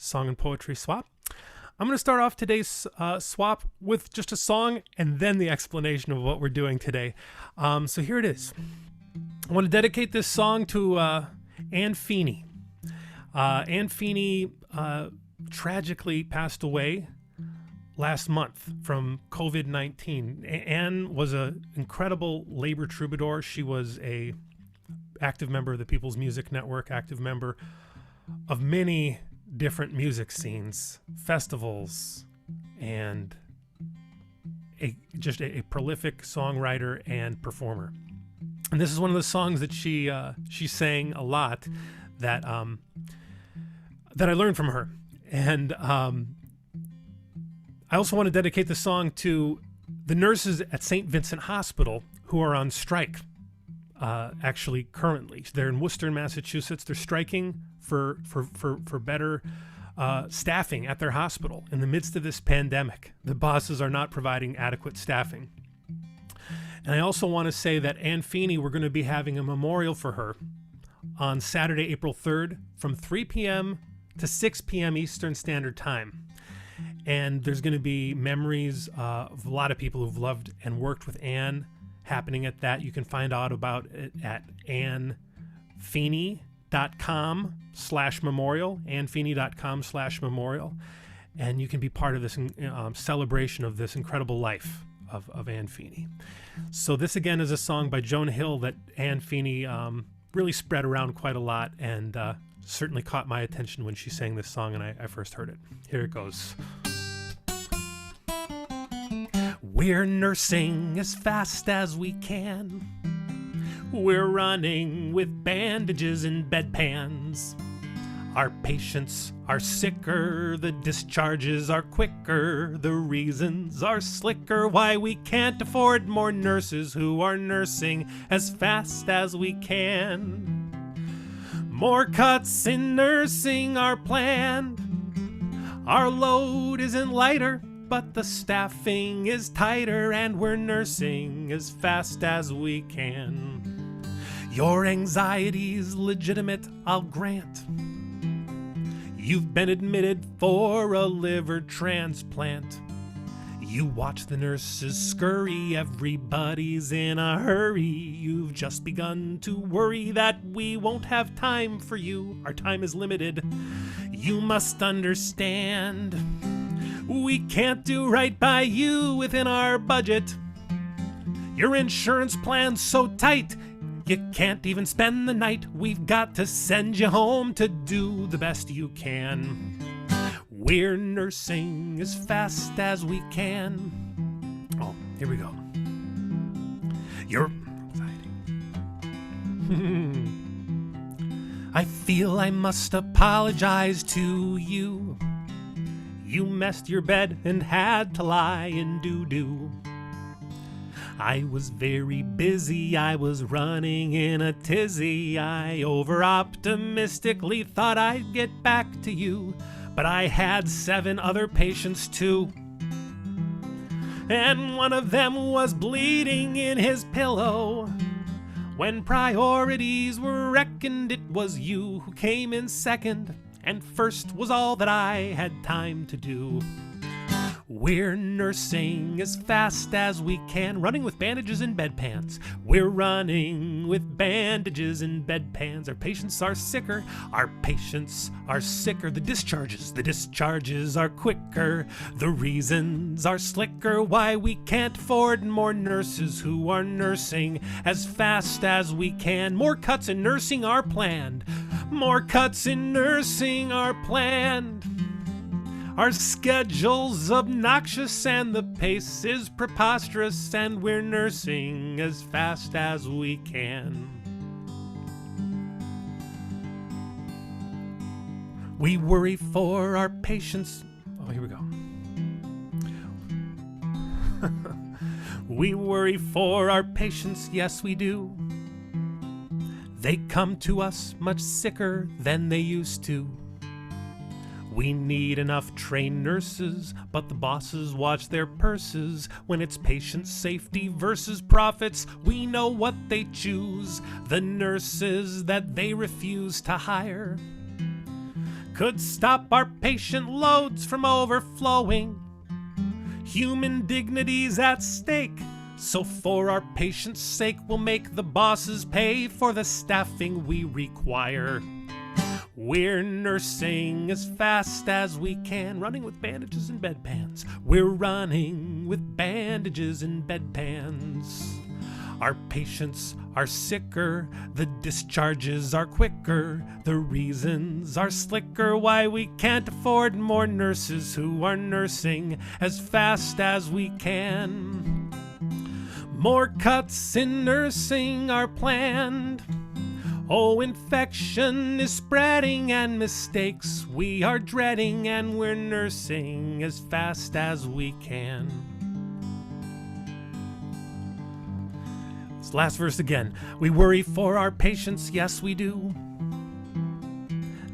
Song and Poetry Swap. I'm going to start off today's swap with just a song and then the explanation of what we're doing today. So here it is. I want to dedicate this song to Anne Feeney. Anne Feeney tragically passed away last month from COVID-19. Anne was an incredible labor troubadour. She was a active member of the People's Music Network, active member of many different music scenes, festivals, and just a prolific songwriter and performer. And this is one of the songs that she sang a lot that that I learned from her. And I also want to dedicate the song to the nurses at St. Vincent Hospital who are on strike. Actually, currently, they're in Worcester, Massachusetts. They're striking for better staffing at their hospital in the midst of this pandemic. The bosses are not providing adequate staffing. And I also want to say that Anne Feeney, we're going to be having a memorial for her on Saturday, April 3rd from 3 p.m. to 6 p.m. Eastern Standard Time. And there's going to be memories of a lot of people who've loved and worked with Anne happening at that. You can find out about it at annefeeney.com/memorial, annefeeney.com/memorial. And you can be part of this celebration of this incredible life of Anne Feeney. So this again is a song by Joan Hill that Anne Feeney really spread around quite a lot, and certainly caught my attention when she sang this song and I first heard it. Here it goes. We're nursing as fast as we can. We're running with bandages and bedpans. Our patients are sicker, the discharges are quicker, the reasons are slicker why we can't afford more nurses who are nursing as fast as we can. More cuts in nursing are planned. Our load isn't lighter, but the staffing is tighter, and we're nursing as fast as we can. Your anxiety's legitimate, I'll grant. You've been admitted for a liver transplant. You watch the nurses scurry, everybody's in a hurry. You've just begun to worry that we won't have time for you. Our time is limited. You must understand. We can't do right by you within our budget. Your insurance plan's so tight, you can't even spend the night. We've got to send you home to do the best you can. We're nursing as fast as we can. Oh, here we go. Your anxiety. I feel I must apologize to you. You messed your bed and had to lie in doo-doo. I was very busy, I was running in a tizzy. I over-optimistically thought I'd get back to you, but I had 7 other patients too. And one of them was bleeding in his pillow. When priorities were reckoned, it was you who came in second, and first was all that I had time to do. We're nursing as fast as we can, running with bandages and bedpans. We're running with bandages and bedpans. Our patients are sicker, our patients are sicker. The discharges are quicker. The reasons are slicker why we can't afford more nurses who are nursing as fast as we can. More cuts in nursing are planned. More cuts in nursing are planned. Our schedule's obnoxious and the pace is preposterous, and we're nursing as fast as we can. We worry for our patients. Oh, here we go. We worry for our patients, yes we do. They come to us much sicker than they used to. We need enough trained nurses, but the bosses watch their purses. When it's patient safety versus profits, we know what they choose. The nurses that they refuse to hire. could stop our patient loads from overflowing. Human dignity's at stake, so for our patients' sake, we'll make the bosses pay for the staffing we require. We're nursing as fast as we can, running with bandages and bedpans. We're running with bandages and bedpans. Our patients are sicker, the discharges are quicker, the reasons are slicker why we can't afford more nurses who are nursing as fast as we can. More cuts in nursing are planned. Oh, infection is spreading and mistakes we are dreading, and we're nursing as fast as we can. This last verse again. We worry for our patients, yes we do.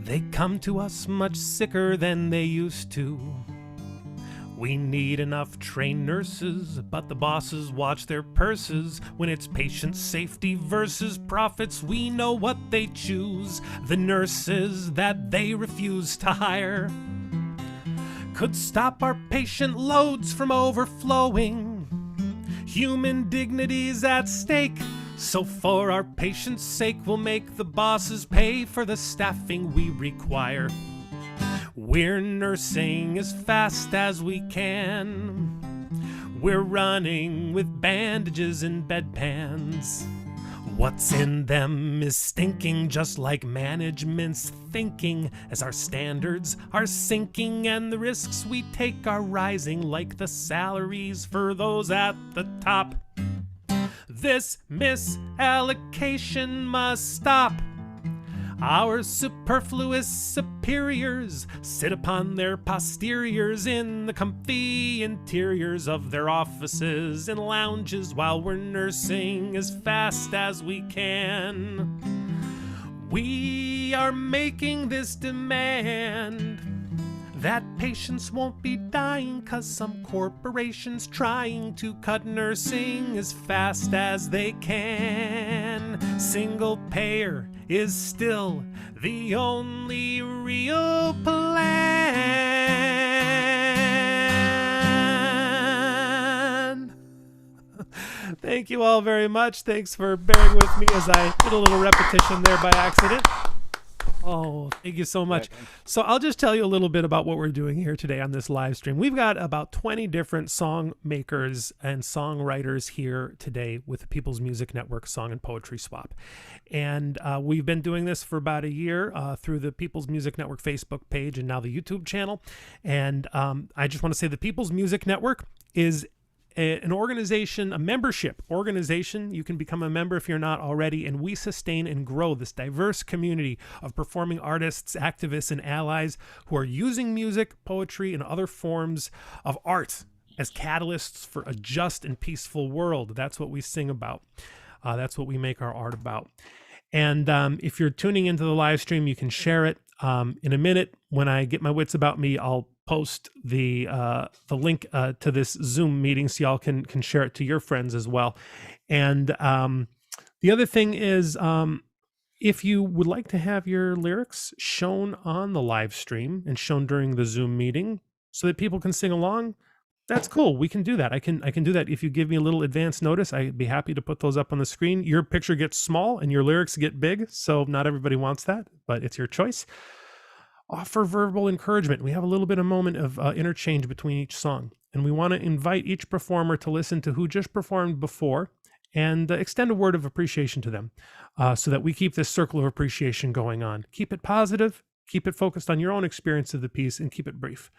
They come to us much sicker than they used to. We need enough trained nurses, but the bosses watch their purses. When it's patient safety versus profits, we know what they choose. The nurses that they refuse to hire could stop our patient loads from overflowing. Human dignity's at stake, so for our patients' sake, we'll make the bosses pay for the staffing we require. We're nursing as fast as we can. We're running with bandages and bedpans. What's in them is stinking, just like management's thinking, as our standards are sinking and the risks we take are rising like the salaries for those at the top. This misallocation must stop. Our superfluous superiors sit upon their posteriors in the comfy interiors of their offices and lounges while we're nursing as fast as we can. We are making this demand that patients won't be dying 'cause some corporation's trying to cut nursing as fast as they can. Single payer is still the only real plan. Thank you all very much. Thanks for bearing with me as I did a little repetition there by accident. Oh, thank you so much. So I'll just tell you a little bit about what we're doing here today on this live stream. We've got about 20 different song makers and songwriters here today with the People's Music Network Song and Poetry Swap. And we've been doing this for about a year through the People's Music Network Facebook page and now the YouTube channel. And I just want to say the People's Music Network is an organization, a membership organization. You can become a member if you're not already, and we sustain and grow this diverse community of performing artists, activists, and allies who are using music, poetry, and other forms of art as catalysts for a just and peaceful world. That's what we sing about. That's what we make our art about. And if you're tuning into the live stream, you can share it. In a minute, when I get my wits about me, I'll post the link to this Zoom meeting so y'all can share it to your friends as well. And the other thing is, if you would like to have your lyrics shown on the live stream and shown during the Zoom meeting so that people can sing along, that's cool. We can do that. I can do that. If you give me a little advance notice, I'd be happy to put those up on the screen. Your picture gets small and your lyrics get big, so not everybody wants that, but it's your choice. Offer verbal encouragement. We have a little bit of moment of interchange between each song, and we want to invite each performer to listen to who just performed before and extend a word of appreciation to them so that we keep this circle of appreciation going on. Keep it positive, keep it focused on your own experience of the piece, and keep it brief.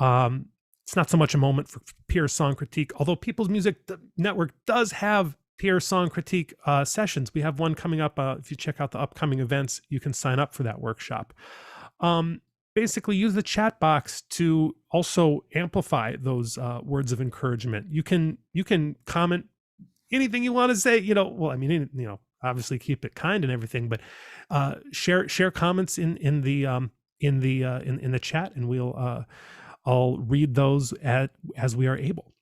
It's not so much a moment for peer song critique, although People's Music Network does have peer song critique sessions. We have one coming up. If you check out the upcoming events, you can sign up for that workshop. Basically use the chat box to also amplify those words of encouragement. You can comment anything you want to say, well, I mean, obviously keep it kind and everything, but share comments in the chat, and I'll read those as we are able.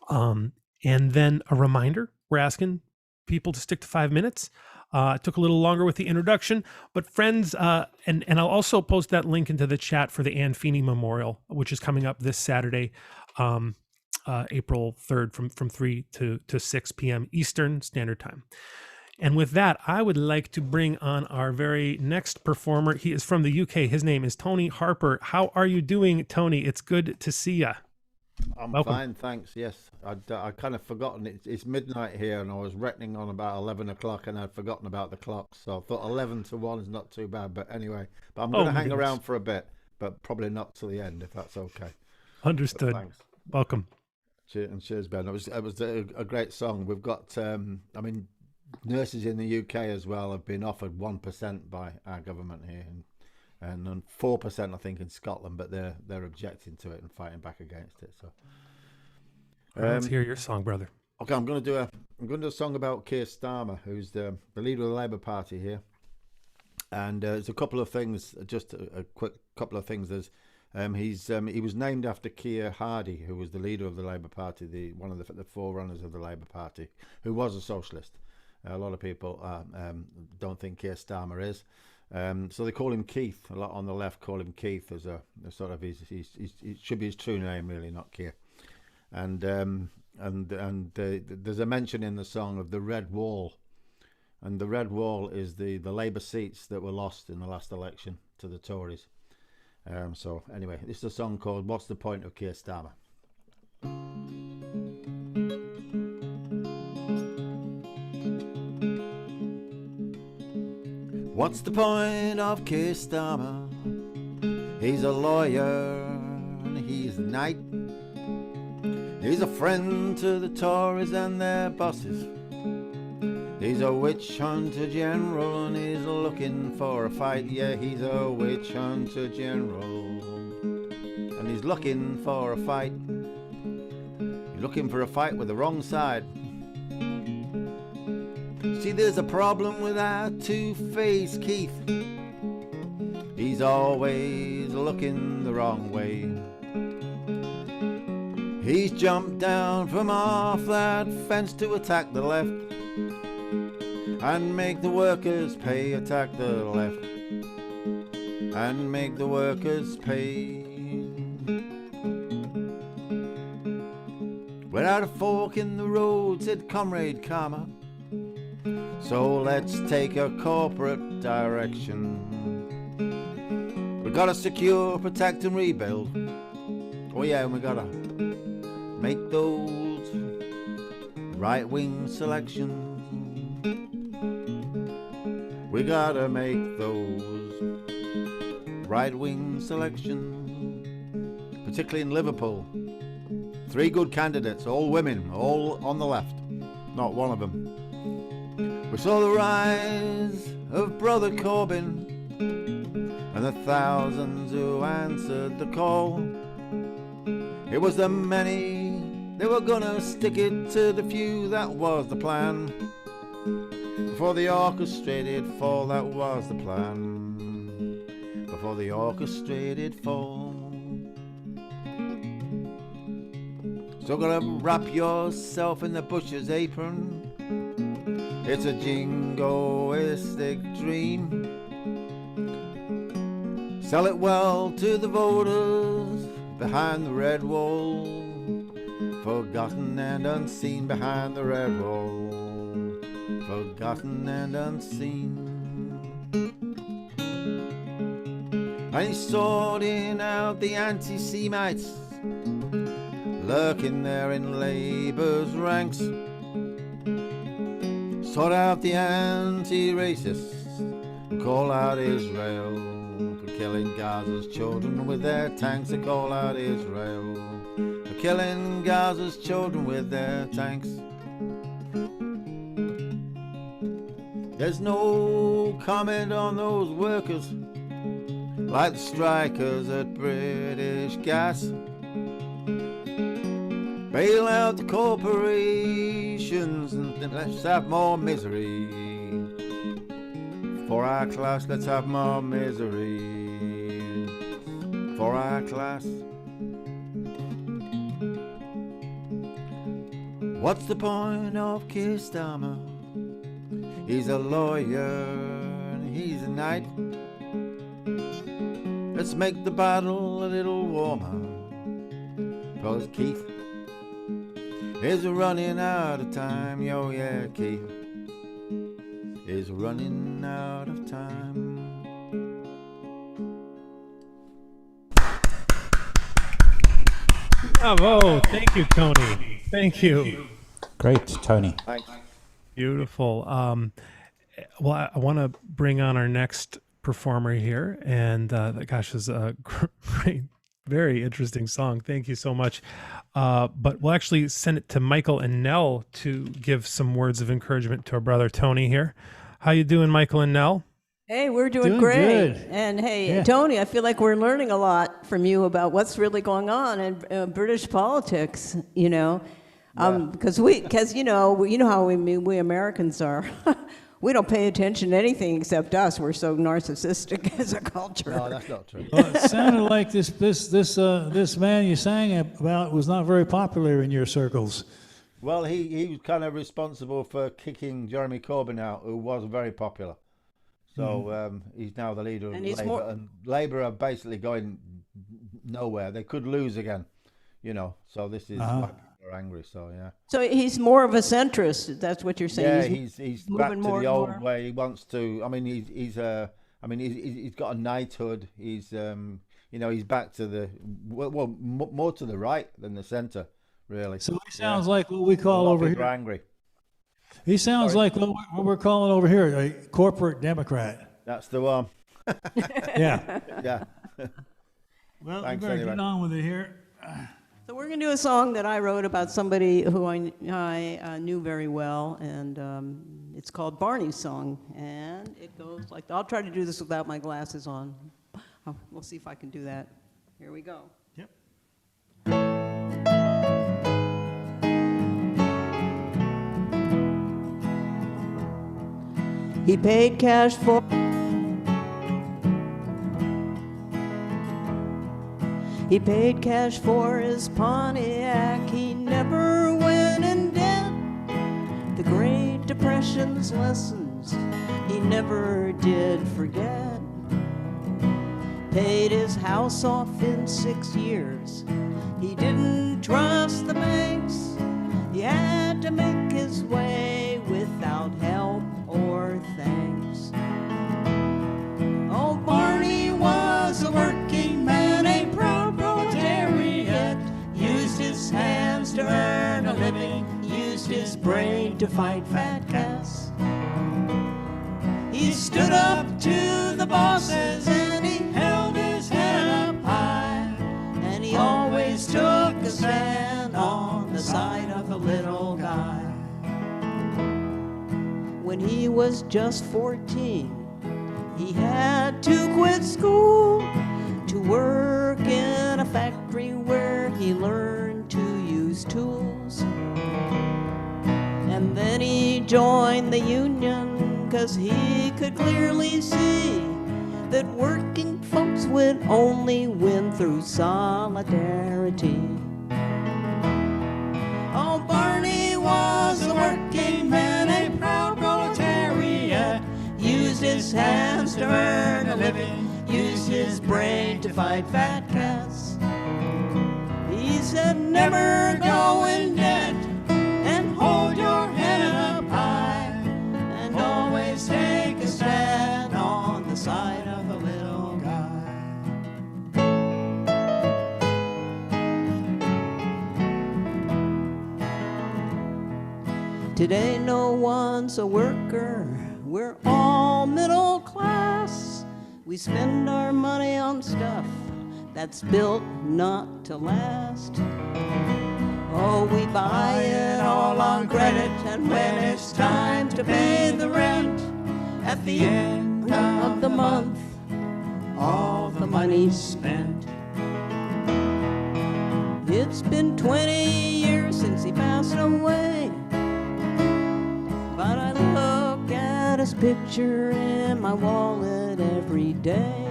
And then a reminder, we're asking people to stick to 5 minutes. It took a little longer with the introduction, but friends, and I'll also post that link into the chat for the Anne Feeney Memorial, which is coming up this Saturday, April 3rd from 3 to 6 p.m. Eastern Standard Time. And with that, I would like to bring on our very next performer. He is from the UK. His name is Tony Harper. How are you doing, Tony? It's good to see you. I'm Welcome. fine, thanks. Yes, I kind of forgotten it's midnight here, and I was reckoning on about 11 o'clock, and I'd forgotten about the clock. So I thought 11 to 1 is not too bad. But anyway, I'm going to hang around for a bit, but probably not till the end, if that's okay. Understood. But thanks. Welcome. Cheers, Ben. It was a great song. We've got, nurses in the UK as well have been offered 1% by our government here, and 4% I think in Scotland, but they're objecting to it and fighting back against it. So let's hear your song, brother. Okay, I'm going to do a song about Keir Starmer, who's the leader of the Labour Party here, and there's a couple of things, just a quick couple of things. There's he was named after Keir Hardie, who was the leader of the Labour Party, one of the forerunners of the Labour Party, who was a socialist. A lot of people don't think Keir Starmer is. So they call him Keith. A lot on the left call him Keith as a sort of it should be his true name, really, not Keir. And there's a mention in the song of the Red Wall, and the Red Wall is the Labour seats that were lost in the last election to the Tories. So anyway, this is a song called "What's the Point of Keir Starmer?" What's the point of Keir Starmer? He's a lawyer and he's a knight. He's a friend to the Tories and their bosses. He's a witch hunter general and he's looking for a fight. Yeah, he's a witch hunter general and he's looking for a fight. He's looking for a fight with the wrong side. See, there's a problem with our two-faced Keith. He's always looking the wrong way. He's jumped down from off that fence to attack the left and make the workers pay. Attack the left and make the workers pay. Without a fork in the road, said Comrade Karma. So let's take a corporate direction. We gotta secure, protect and rebuild. Oh yeah, and we gotta make those right-wing selections. We gotta make those right-wing selections, particularly in Liverpool. 3 good candidates, all women, all on the left, not one of them. We saw the rise of Brother Corbyn and the thousands who answered the call. It was the many, they were gonna stick it to the few, that was the plan. Before the orchestrated fall, that was the plan. Before the orchestrated fall. So gonna wrap yourself in the butcher's apron. It's a jingoistic dream. Sell it well to the voters behind the red wall. Forgotten and unseen behind the red wall. Forgotten and unseen. And he's sorting out the anti-Semites lurking there in Labour's ranks. Sort out the anti-racists, call out Israel for killing Gaza's children with their tanks. They call out Israel for killing Gaza's children with their tanks. There's no comment on those workers, like the strikers at British Gas. Bail out the corporations and let's have more misery. For our class, let's have more misery. For our class. What's the point of Keir Starmer? He's a lawyer and he's a knight. Let's make the battle a little warmer, 'cause Keith is running out of time. Yo, yeah, Keith is running out of time. Bravo. Thank you, Tony. Thank you. Great, Tony. Thanks. Beautiful. Well, I want to bring on our next performer here, and gosh, this is a great, very interesting song. Thank you so much. But we'll actually send it to Michael and Nell to give some words of encouragement to our brother Tony here. How you doing, Michael and Nell? Hey, we're doing great. Good. And hey, Tony, I feel like we're learning a lot from you about what's really going on in British politics, you know. Because you know how we Americans are. We don't pay attention to anything except us. We're so narcissistic as a culture. No, that's not true. Well, it sounded like this man you sang about was not very popular in your circles. Well, he was kind of responsible for kicking Jeremy Corbyn out, who was very popular. So he's now the leader of Labour. And Labour are basically going nowhere. They could lose again, you know. So this is why people are angry. So yeah. So he's more of a centrist. That's what you're saying. Yeah, he's back to the old way. He wants to. I mean, he's got a knighthood. He's he's back to the more to the right than the centre, really. So he sounds like what we call over here. Angry. He sounds like what we're calling over here a corporate Democrat. That's the one. Yeah. Yeah. Well, we better get on with it here. So we're going to do a song that I wrote about somebody who I knew very well, and it's called Barney's Song, and it goes like, I'll try to do this without my glasses on. We'll see if I can do that. Here we go. Yep. He paid cash for his Pontiac. He never went in debt. The Great Depression's lessons he never did forget. Paid his house off in 6 years. He didn't trust the banks. He had to make his way without help or thanks. Oh, Barney was a working man, a proud proletariat. Used his hands to earn a living, used his brain to fight fat cats. He stood up to the bosses and he held his head up high. And he always took a stand on the side of the little guy. When he was just 14, he had to quit school to work in a factory where he learned to use tools. And then he joined the union 'cause he could clearly see that working folks would only win through solidarity. Oh, Barney was a working man, a proud proletariat. Used his hands to earn a living, used his brain to fight fat cats. He said, never go in debt and hold your head up high, and always take a stand on the side of the little guy. Today no one's a worker, we're all middle class. We spend our money on stuff that's built not to last. Oh, we buy it all on credit, and when it's time to pay the rent, at the end of the month, all the money's spent. It's been 20 years since he passed away, but I look at his picture in my wallet every day.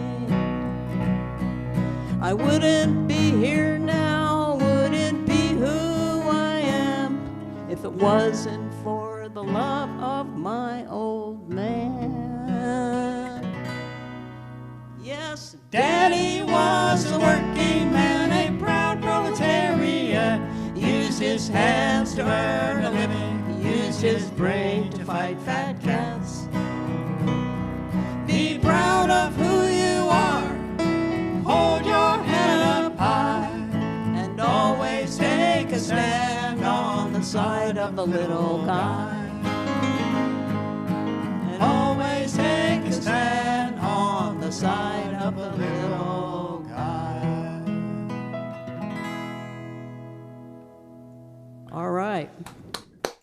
I wouldn't be here now, wouldn't be who I am, if it wasn't for the love of my old man. Yes, Daddy was a working man, a proud proletariat. Used his hands to earn a living, he used his brain to fight fat cats. Be proud of who you are, hold your head up high, and always take a stand on the side of the little guy. And always take a stand on the side of the little guy. All right.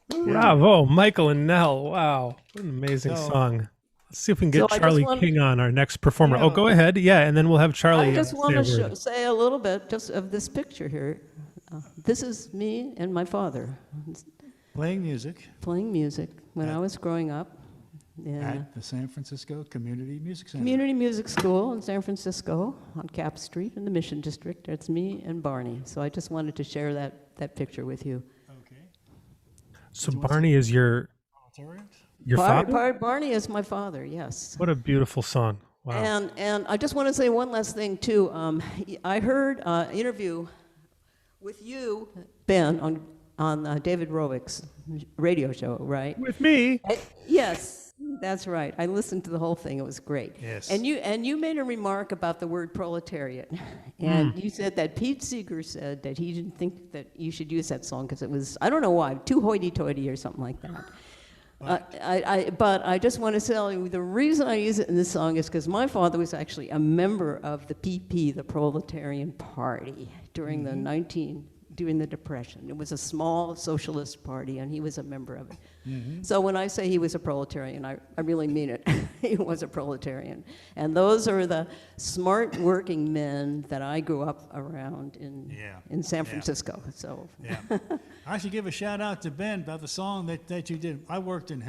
Bravo, Michael and Nell. Wow, what an amazing song. Let's see if we can get Charlie King on our next performer. Oh, go ahead. Yeah, and then we'll have Charlie. I just want to say a little bit just of this picture here. This is me and my father. Playing music. Playing music when I was growing up. At the San Francisco Community Music Center. Community Music School in San Francisco on Cap Street in the Mission District. It's me and Barney. So I just wanted to share that picture with you. Okay. So Barney is your father? Barney is my father, yes. What a beautiful song. Wow. And I just want to say one last thing, too. I heard an interview with you, Ben, on David Rovick's radio show, right? With me? Yes. That's right. I listened to the whole thing. It was great. Yes. And you made a remark about the word proletariat, and you said that Pete Seeger said that he didn't think that you should use that song because it was, I don't know why, too hoity-toity or something like that. But I just want to tell you the reason I use it in this song is because my father was actually a member of the PP, the Proletarian Party, during during the Depression. It was a small socialist party, and he was a member of it. So when I say he was a proletarian, I really mean it. He was a proletarian. And those are the smart working men that I grew up around in San Francisco. So I should give a shout out to Ben about the song that you did. I worked in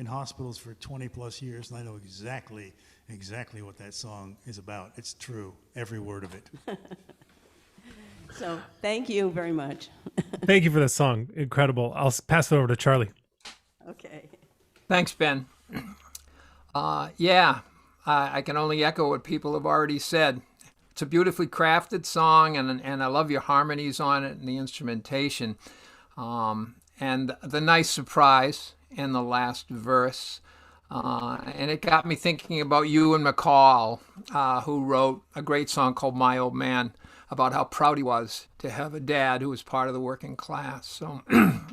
hospitals for 20 plus years, and I know exactly what that song is about. It's true, every word of it. So thank you very much. Thank you for the song. Incredible. I'll pass it over to Charlie. Okay. Thanks, Ben. I can only echo what people have already said. It's a beautifully crafted song, and I love your harmonies on it and the instrumentation. And the nice surprise in the last verse. And it got me thinking about you and McCall, who wrote a great song called My Old Man, about how proud he was to have a dad who was part of the working class. So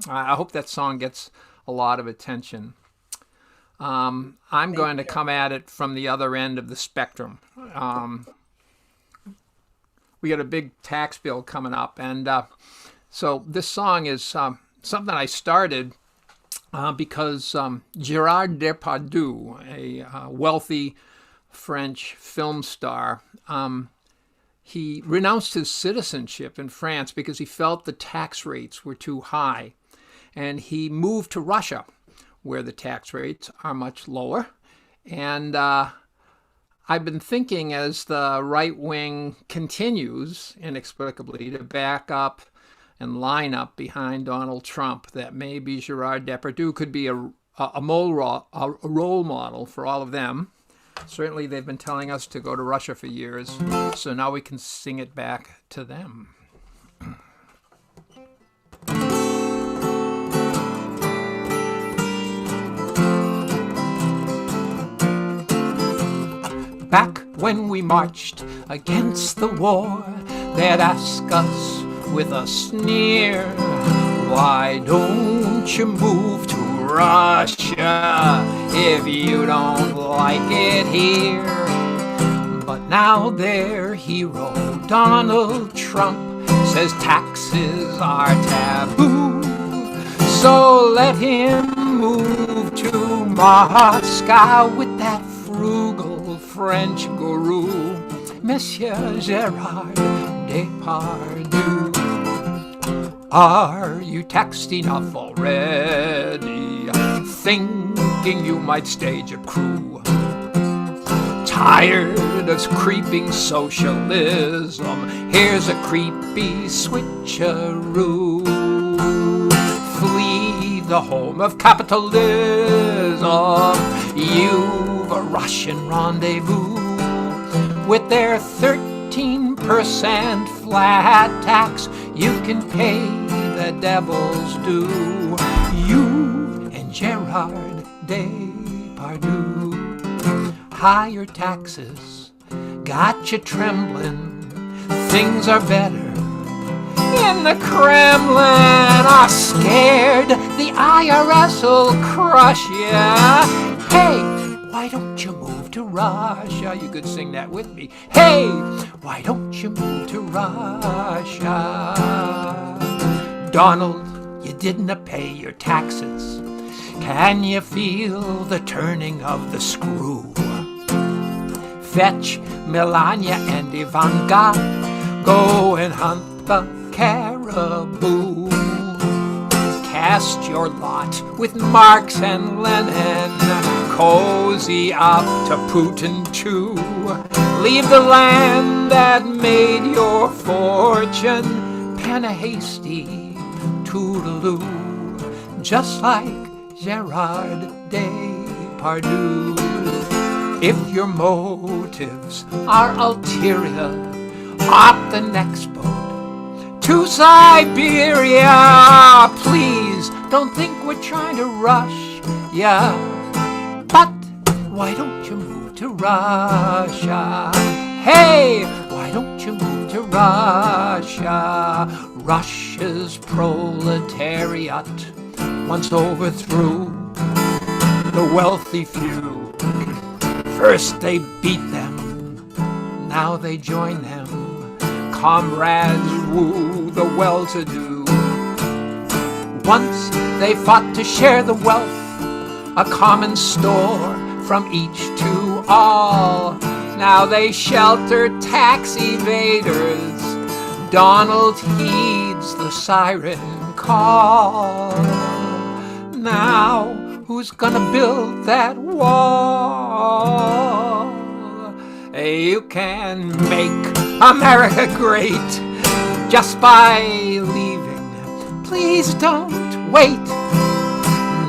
I hope that song gets a lot of attention. I'm going to come at it from the other end of the spectrum. We got a big tax bill coming up, and so this song is something I started because Gerard Depardieu, a wealthy French film star, he renounced his citizenship in France because he felt the tax rates were too high. And he moved to Russia, where the tax rates are much lower. And I've been thinking, as the right wing continues inexplicably to back up and line up behind Donald Trump, that maybe Gerard Depardieu could be a role model for all of them. Certainly, they've been telling us to go to Russia for years, so now we can sing it back to them. Back when we marched against the war, they'd ask us with a sneer, why don't you move to Russia if you don't like it here? But now their hero, Donald Trump, says taxes are taboo. So let him move to Moscow with that frugal French guru, Monsieur Gerard Depardieu. Are you taxed enough already? Thinking you might stage a coup. Tired of creeping socialism? Here's a creepy switcheroo. Flee the home of capitalism. You've a Russian rendezvous with their 13% flat tax. You can pay the devil's due. You and Gerard Depardieu. Higher taxes got you trembling. Things are better in the Kremlin. Are scared the IRS will crush ya. Hey, why don't you move to Russia? You could sing that with me. Hey, why don't you move to Russia? Donald, you didn't pay your taxes. Can you feel the turning of the screw? Fetch Melania and Ivanka, go and hunt the caribou. Cast your lot with Marx and Lenin, cozy up to Putin too. Leave the land that made your fortune, pen a hasty toodaloo, just like Gerard Depardieu. If your motives are ulterior, opt the next boat to Siberia. Please don't think we're trying to rush ya, but why don't you move to Russia? Hey, why don't you move to Russia? Russia's proletariat once overthrew the wealthy few. First they beat them, now they join them. Comrades woo the well-to-do. Once they fought to share the wealth, a common store from each to all. Now they shelter tax evaders. Donald heeds the siren call. Now who's gonna build that wall? You can make America great just by leaving. Please don't wait.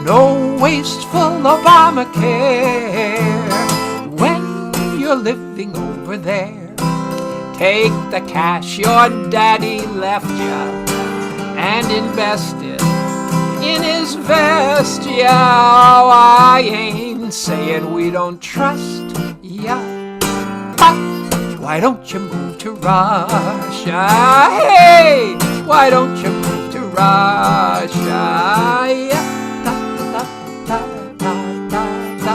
No wasteful Obamacare when you're living over there. Take the cash your daddy left ya and invest it in his vest. Yeah, oh, I ain't saying we don't trust ya, but why don't you move to Russia? Hey, why don't you move to Russia? Yeah. Da, da, da, da, da, da.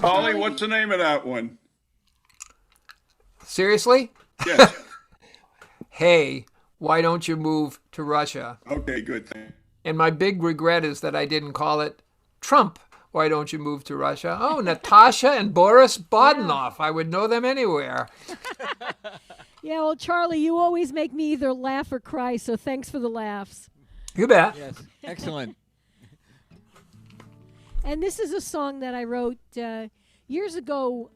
Ollie, what's the name of that one? Seriously? Yes. Hey, why don't you move to Russia? Okay, good thing. And my big regret is that I didn't call it Trump. Why don't you move to Russia? Oh, Natasha and Boris Bodanov. I would know them anywhere. Yeah, well, Charlie, you always make me either laugh or cry, so thanks for the laughs. You bet. Yes, excellent. And this is a song that I wrote years ago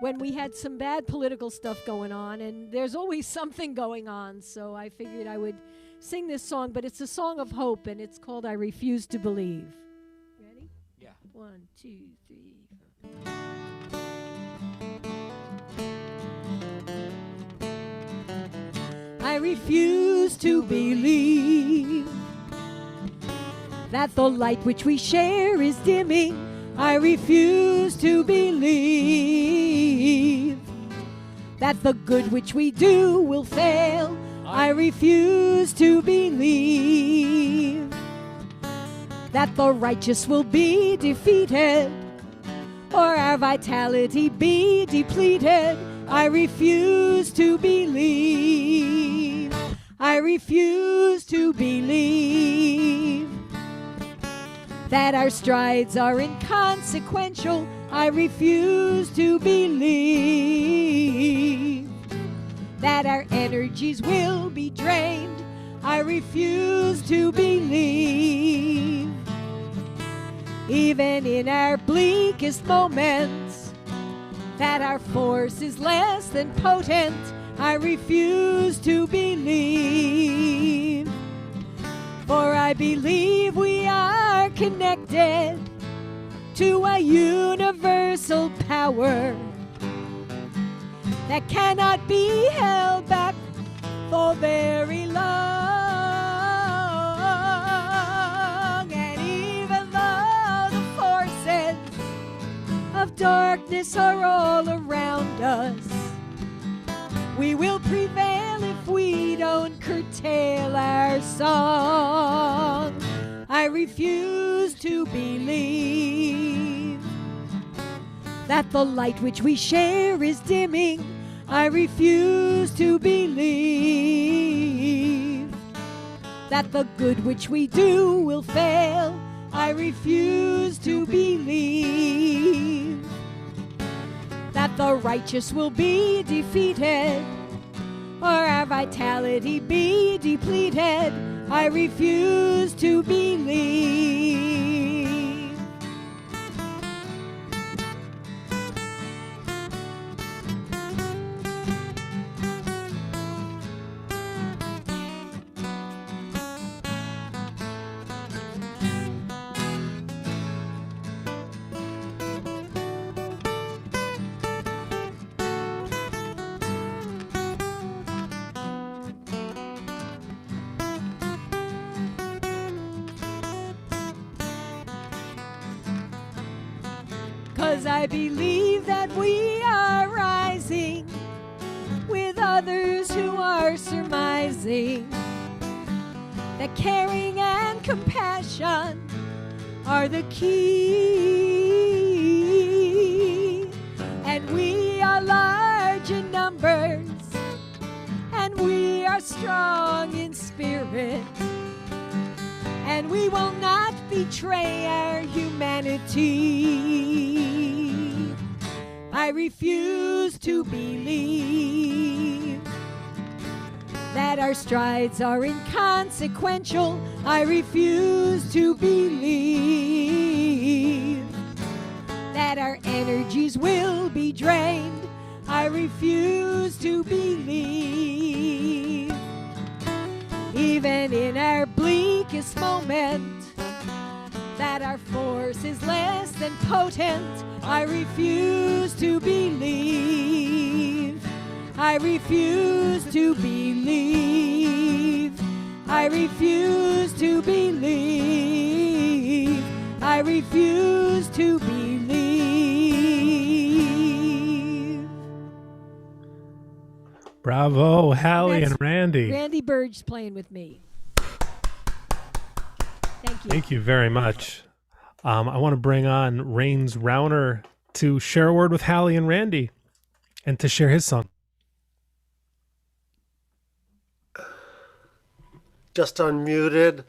when we had some bad political stuff going on, and there's always something going on, so I figured I would sing this song, but it's a song of hope, and it's called I Refuse to Believe. Ready? Yeah. 1, 2, 3, 4. I refuse to believe that the light which we share is dimming. I refuse to believe that the good which we do will fail. I refuse to believe that the righteous will be defeated or our vitality be depleted. I refuse to believe. I refuse to believe that our strides are inconsequential. I refuse to believe that our energies will be drained. I refuse to believe even in our bleakest moments, that our force is less than potent, I refuse to believe. For I believe we are connected to a universal power that cannot be held back for very long. And even though the forces of darkness are all around us, we will prevail if we don't curtail our song. I refuse to believe that the light which we share is dimming. I refuse to believe that the good which we do will fail. I refuse to believe that the righteous will be defeated or our vitality be depleted. I refuse to believe. I believe that we are rising with others who are surmising that caring and compassion are the key. And we are large in numbers, and we are strong in spirit, and we will not betray our humanity. I refuse to believe that our strides are inconsequential. I refuse to believe that our energies will be drained. I refuse to believe, even in our bleakest moment, that our force is less than potent. I refuse to believe. I refuse to believe. I refuse to believe. I refuse to believe. Bravo, Hallie That's and Randy. Randy Burge playing with me. Thank you. Thank you very much. I want to bring on Rains Rouner to share a word with Hallie and Randy and to share his song. Just unmuted.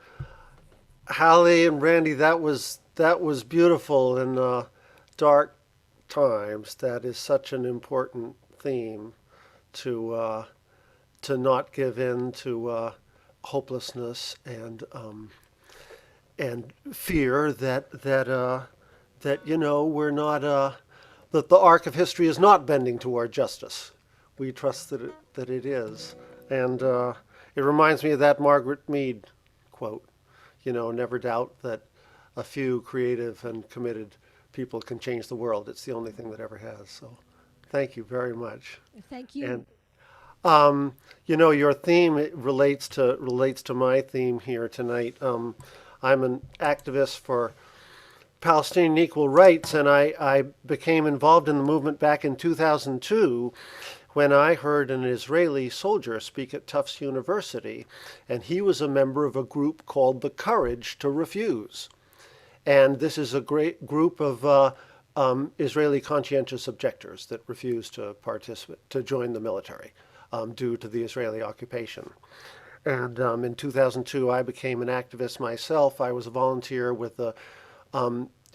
Hallie and Randy, that was beautiful in dark times. That is such an important theme to not give in to hopelessness and fear that you know we're not that the arc of history is not bending toward justice. We trust that it is, and it reminds me of that Margaret Mead quote. You know, never doubt that a few creative and committed people can change the world. It's the only thing that ever has. So, thank you very much. Thank you. And you know, your theme relates to my theme here tonight. I'm an activist for Palestinian equal rights, and I became involved in the movement back in 2002 when I heard an Israeli soldier speak at Tufts University, and he was a member of a group called the Courage to Refuse. And this is a great group of Israeli conscientious objectors that refuse to join the military due to the Israeli occupation. And in 2002, I became an activist myself. I was a volunteer with the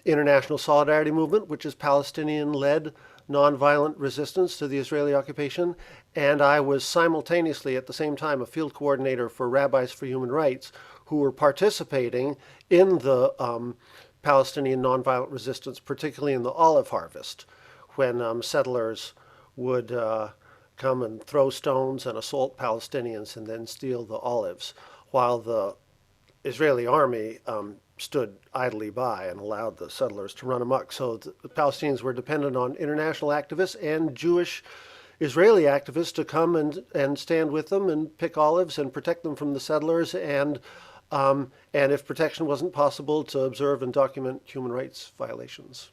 International Solidarity Movement, which is Palestinian-led nonviolent resistance to the Israeli occupation. And I was simultaneously, at the same time, a field coordinator for Rabbis for Human Rights, who were participating in the Palestinian nonviolent resistance, particularly in the olive harvest, when settlers would come and throw stones and assault Palestinians and then steal the olives, while the Israeli army stood idly by and allowed the settlers to run amok. So the Palestinians were dependent on international activists and Jewish Israeli activists to come and stand with them and pick olives and protect them from the settlers, and if protection wasn't possible, to observe and document human rights violations.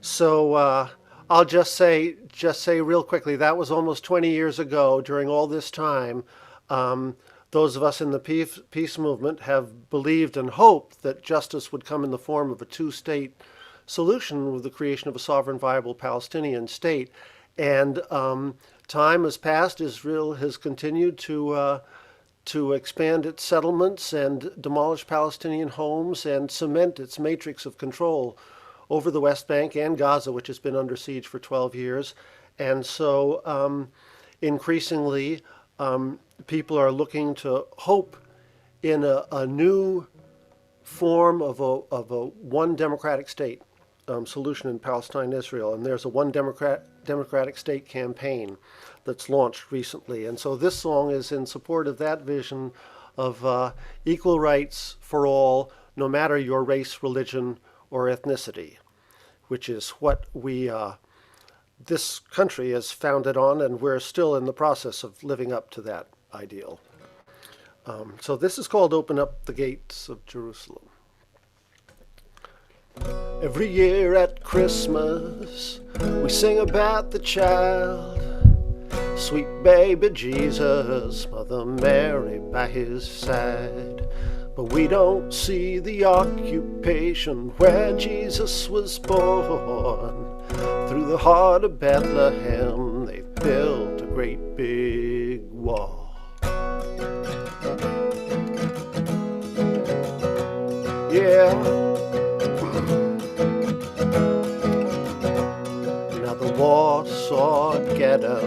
So I'll just say real quickly, that was almost 20 years ago. During all this time, those of us in the peace movement have believed and hoped that justice would come in the form of a two-state solution with the creation of a sovereign, viable Palestinian state. And time has passed. Israel has continued to expand its settlements and demolish Palestinian homes and cement its matrix of control over the West Bank and Gaza, which has been under siege for 12 years. And so increasingly, people are looking to hope in a new form of a one democratic state solution in Palestine, Israel. And there's a one democratic state campaign that's launched recently. And so this song is in support of that vision of equal rights for all, no matter your race, religion, or ethnicity, which is what this country is founded on, and we're still in the process of living up to that ideal. So this is called Open Up the Gates of Jerusalem. Every year at Christmas, we sing about the child, sweet baby Jesus, Mother Mary by his side. But we don't see the occupation where Jesus was born. Through the heart of Bethlehem, they've built a great big wall. Yeah. Now the Warsaw Ghetto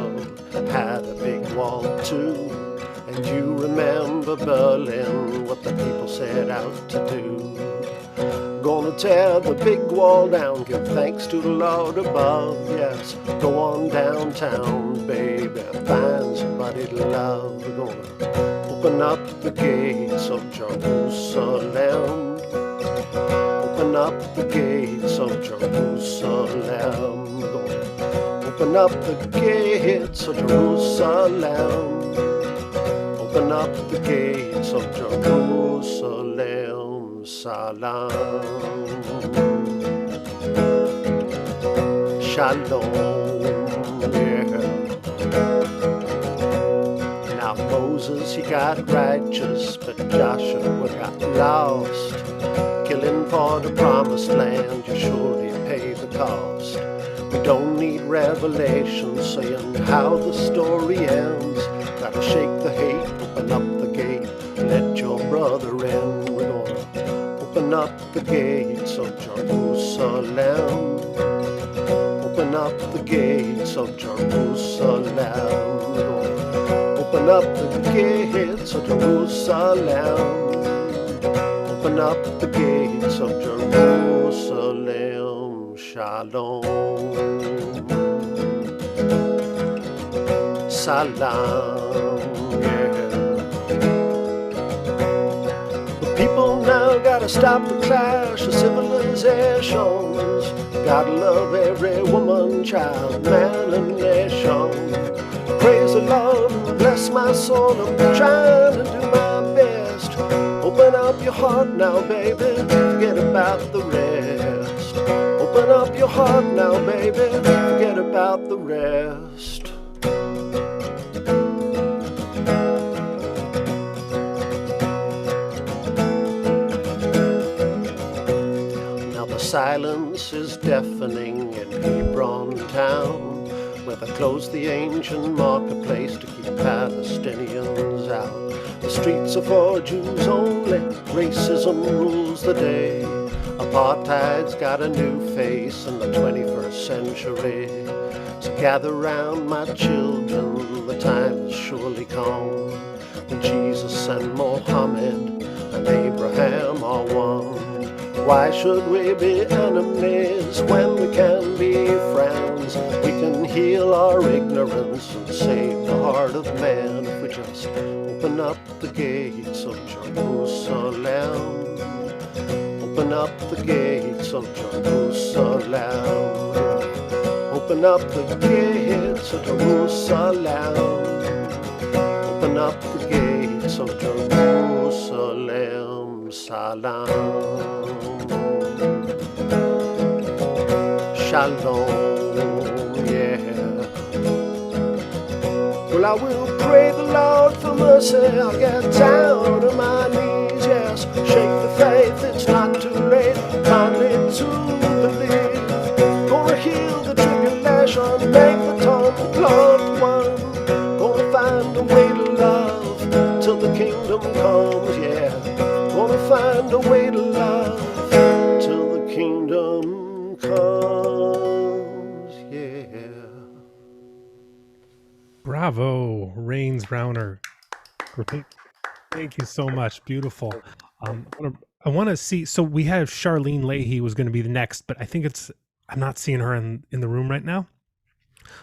had a big wall too. And you remember Berlin, what the people set out to do. Gonna tear the big wall down, give thanks to the Lord above. Yes, go on downtown, baby, find somebody to love. We're gonna open up the gates of Jerusalem. Open up the gates of Jerusalem. We're gonna open up the gates of Jerusalem. Open up the gates of Jerusalem, salam, shalom, yeah. Now Moses, he got righteous, but Joshua got lost. Killing for the promised land, you surely pay the cost. We don't need revelation saying how the story ends. Gotta shake the hate, open up the gate, let your brother in. We're gonna open up the gates of Jerusalem. Open up the gates of Jerusalem. We're gonna open up the gates of Jerusalem. Open up the gates of Jerusalem. Shalom. Salam, yeah. The people now gotta stop the clash of civilizations. Gotta love every woman, child, man, and nation. Praise the Lord and bless my soul. I'm trying to do my best. Open up your heart now, baby. Forget about the rest. Open up your heart now, baby. Forget about the rest. Silence is deafening in Hebron town, where they closed the ancient marketplace to keep Palestinians out. The streets are for Jews only, racism rules the day. Apartheid's got a new face in the 21st century. So gather round, my children, the time has surely come when Jesus and Mohammed and Abraham Why should we be enemies when we can be friends? We can heal our ignorance and save the heart of man if we just open up the gates of Jerusalem. Open up the gates of Jerusalem. Open up the gates of Jerusalem. Open up the gates of Jerusalem. Salam. Shalom, yeah. Well, I will pray the Lord for mercy. I'll get down on my knees, yes. Shake the faith, it's not too late. Kindly to believe. Gonna heal the tribulation, make the tongue loved one. Gonna find a way to love till the kingdom comes, yeah. Gonna find a way to love till the kingdom comes, yeah. Bravo, Rains Rouner. Great. Thank you so much. Beautiful. I want to see. So we have Charlene Leahy was going to be the next, but I think I'm not seeing her in the room right now.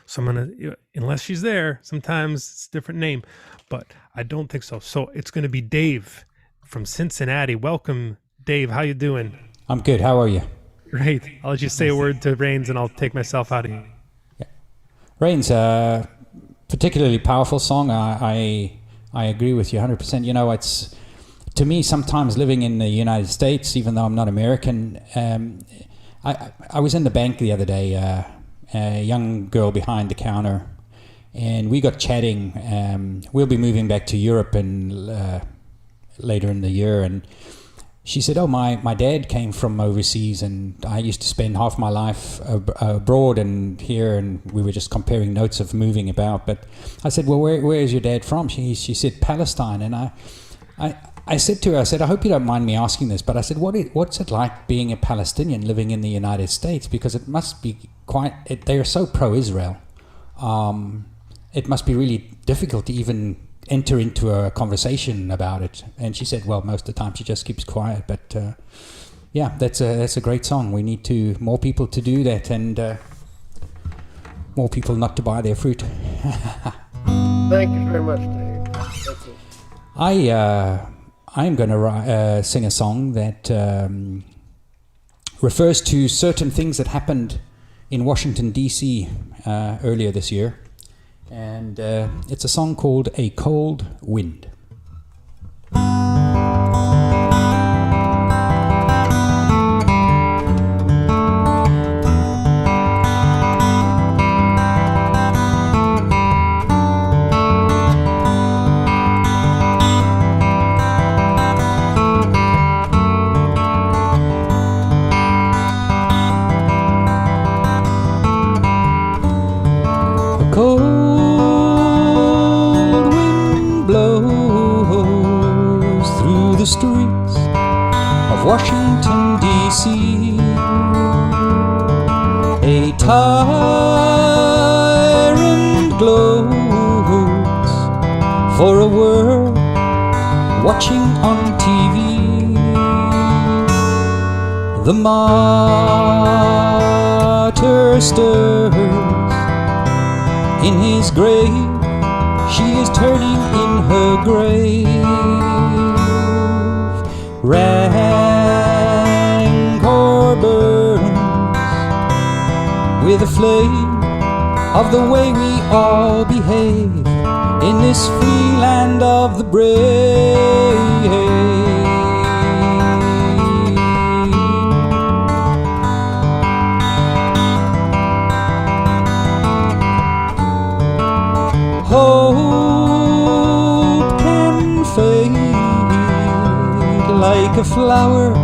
So I'm going to, unless she's there, sometimes it's a different name, but I don't think so. So it's going to be Dave from Cincinnati. Welcome, Dave. How you doing? I'm good. How are you? Great. I'll let you say a word to Rains and I'll take myself out of here. Yeah. Rains, particularly powerful song. I agree with you 100%. You know, it's, to me, sometimes living in the United States, even though I'm not American, I was in the bank the other day, a young girl behind the counter, and we got chatting. We'll be moving back to Europe later in the year, and she said, oh, my dad came from overseas, and I used to spend half my life abroad and here, and we were just comparing notes of moving about. But I said, well, where is your dad from? She said, Palestine. And I said to her, I hope you don't mind me asking this, but I said, what's it like being a Palestinian living in the United States? Because it must be they are so pro-Israel. It must be really difficult to even enter into a conversation about it. And she said, well, most of the time she just keeps quiet. But yeah, that's a great song. We need more people to do that, and more people not to buy their fruit. Thank you very much, Dave. Thank you. I'm going to sing a song that refers to certain things that happened in Washington, D.C. Earlier this year. And it's a song called A Cold Wind. Washington, D.C. A tyrant glows for a world watching on TV. The martyr stirs in his grave. She is turning in her grave. Rancor burns with a flame of the way we all behave in this free land of the brave. Hope can fade like a flower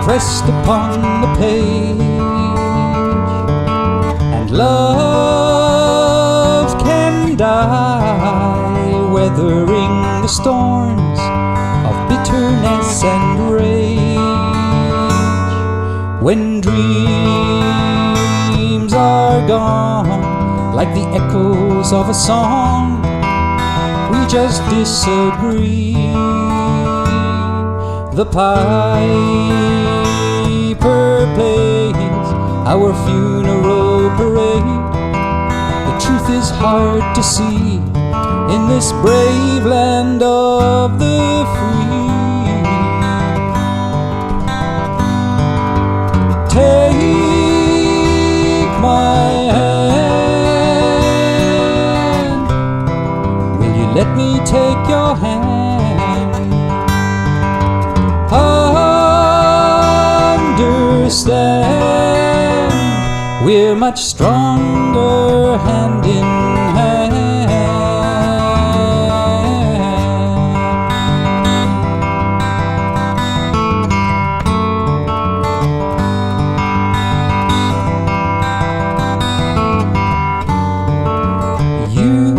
pressed upon the page, and love can die weathering the storms of bitterness and rage. When dreams are gone like the echoes of a song, we just disagree. The pine our funeral parade. The truth is hard to see in this brave land of the free. Take my hand. Will you let me take your hand? Understand, we're much stronger hand in hand. You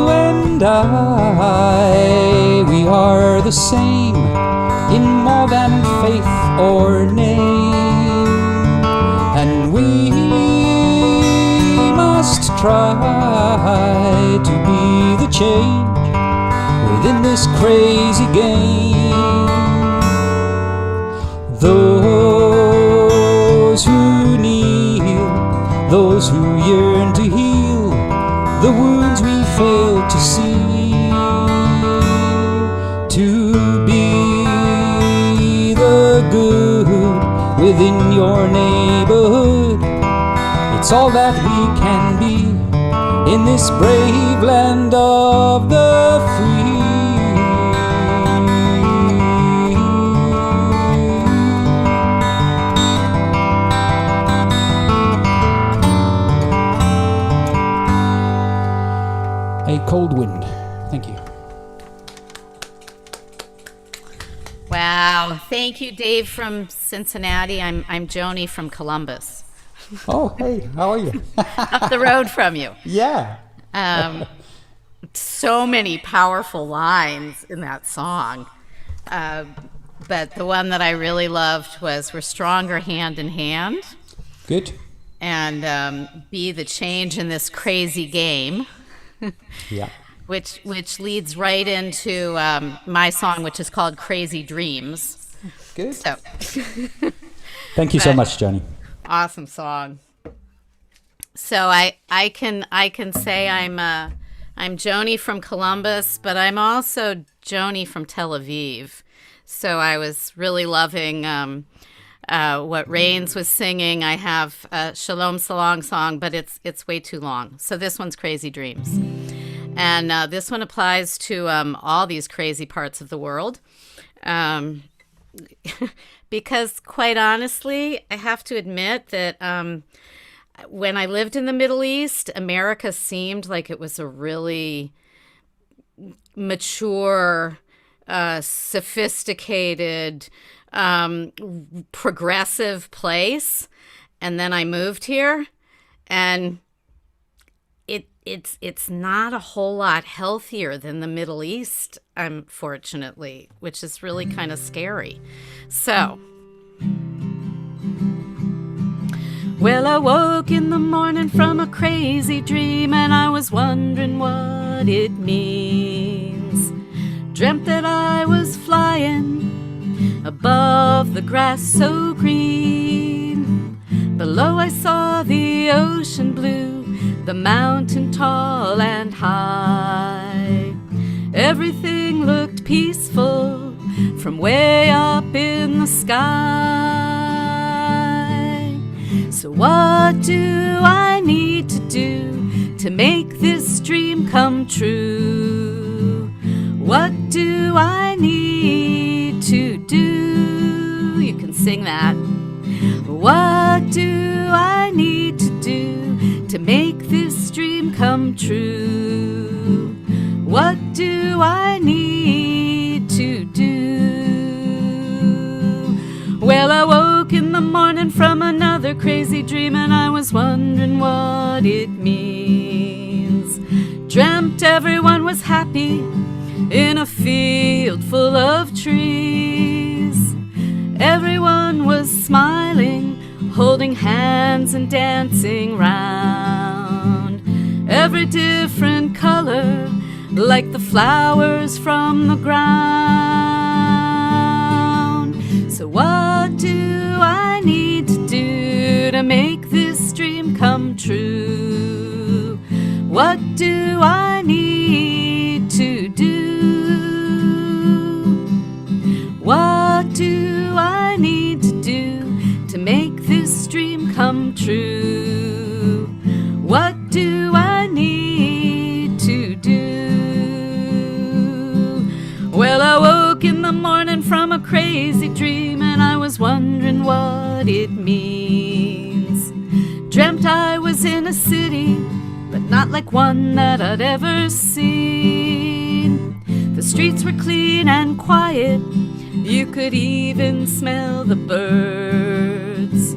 and I, we are the same in more than faith or name, and we must try to be the change within this crazy game. Those who kneel, those who yearn to heal the wounds we fail to see, to be the good within your neighborhood. It's all that we can be in this brave land of the free. A cold wind. Thank you. Wow. Thank you, Dave from Cincinnati. I'm Joni from Columbus. Oh, hey, how are you? Up the road from you. Yeah. So many powerful lines in that song. But the one that I really loved was "We're stronger hand in hand." Good. And be the change in this crazy game. Yeah. Which leads right into my song, which is called "Crazy Dreams." Good. So. Thank you so much, Johnny. Awesome song. So I can say I'm Joni from Columbus, but I'm also Joni from Tel Aviv. So I was really loving what Rains was singing. I have a Shalom Salong song, but it's way too long. So this one's Crazy Dreams. And this one applies to all these crazy parts of the world. Because quite honestly, I have to admit that when I lived in the Middle East, America seemed like it was a really mature, sophisticated, progressive place. And then I moved here, and it's not a whole lot healthier than the Middle East, unfortunately, which is really kind of scary. So, well, I woke in the morning from a crazy dream, and I was wondering what it means. Dreamt that I was flying above the grass so green. Below I saw the ocean blue, the mountain tall and high. Everything looked peaceful from way up in the sky. So what do I need to do to make this dream come true? What do I need to do? You can sing that. What do I need to do to make this dream come true? What do I need to do? Well, I woke in the morning from another crazy dream, and I was wondering what it means. Dreamt everyone was happy in a field full of trees. Everyone was smiling, holding hands and dancing round. Every different color, like the flowers from the ground. So what do I need to do make this dream come true? What do I need to do? What do I need to do to make this dream come true? What do I need to do? Well, I woke in the morning from a crazy dream, and I was wondering what it means. Dreamt I was in a city, but not like one that I'd ever seen. The streets were clean and quiet, you could even smell the birds.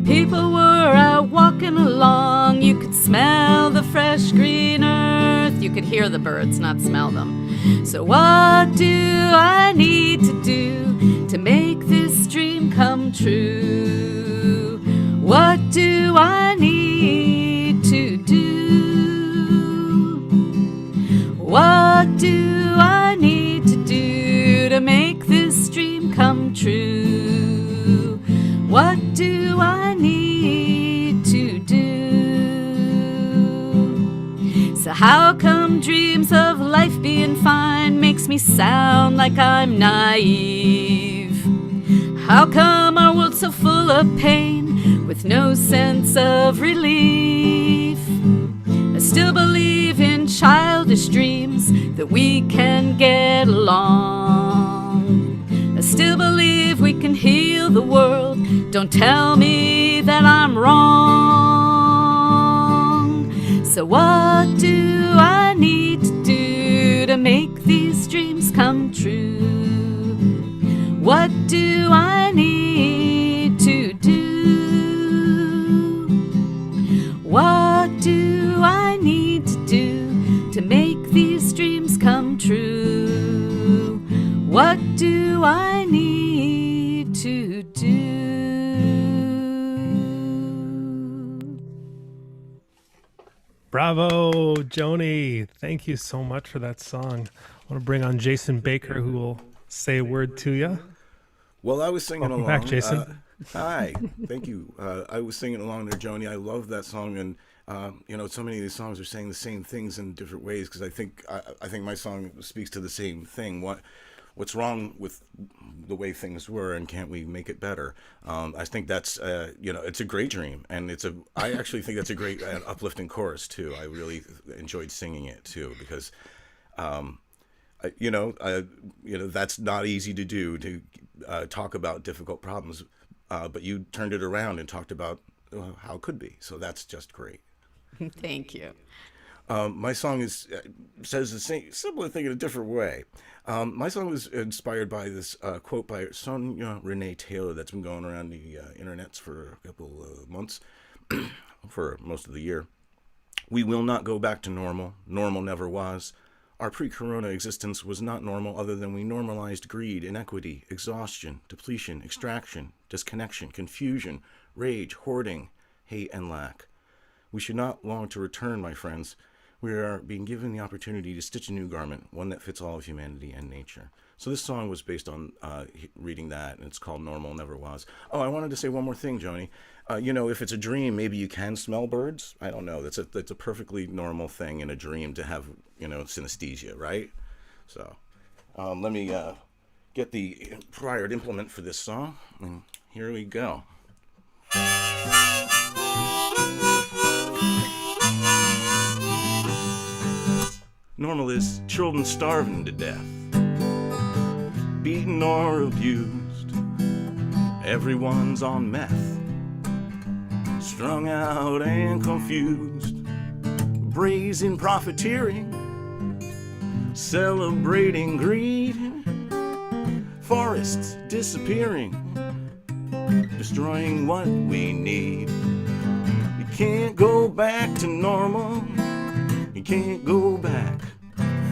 People were out walking along, you could smell the fresh green earth. You could hear the birds, not smell them. So what do I need to do to make this dream come true? What do I need to do? What do I need to do to make this dream come true? What do I need to do? So how come dreams of life being fine makes me sound like I'm naive? How come our world's so full of pain with no sense of relief? I still believe in childish dreams that we can get along. I still believe we can heal the world. Don't tell me that I'm wrong. So what do I need to do to make these dreams come true? What do I need to do? What do I need to do to make these dreams come true? What do I need to do? Bravo, Joni. Thank you so much for that song. I want to bring on Jason Baker, who will say a word to you. Well, I was singing Welcome along. back, Jason. Hi, thank you. I was singing along there, Joni. I love that song, and so many of these songs are saying the same things in different ways. Because I think my song speaks to the same thing. What's wrong with the way things were, and can't we make it better? I think that's it's a great dream, and I actually think that's a great uplifting chorus too. I really enjoyed singing it too because. That's not easy to do, to talk about difficult problems, but you turned it around and talked about how it could be. So that's just great. Thank you. My song says the same similar thing in a different way. My song was inspired by this quote by Sonia Renee Taylor that's been going around the internets for a couple of months, for most of the year. We will not go back to normal. Normal never was. Our pre-corona existence was not normal other than we normalized greed, inequity, exhaustion, depletion, extraction, disconnection, confusion, rage, hoarding, hate, and lack. We should not long to return, my friends. We are being given the opportunity to stitch a new garment, one that fits all of humanity and nature. So this song was based on reading that, and it's called Normal Never Was. Oh, I wanted to say one more thing, Joni. If it's a dream, maybe you can smell birds. I don't know. That's a perfectly normal thing in a dream to have, synesthesia, right? So let me get the required implement for this song, and here we go. Normal is children starving to death, beaten or abused. Everyone's on meth, strung out and confused, brazen profiteering, celebrating greed, forests disappearing, destroying what we need. You can't go back to normal, you can't go back,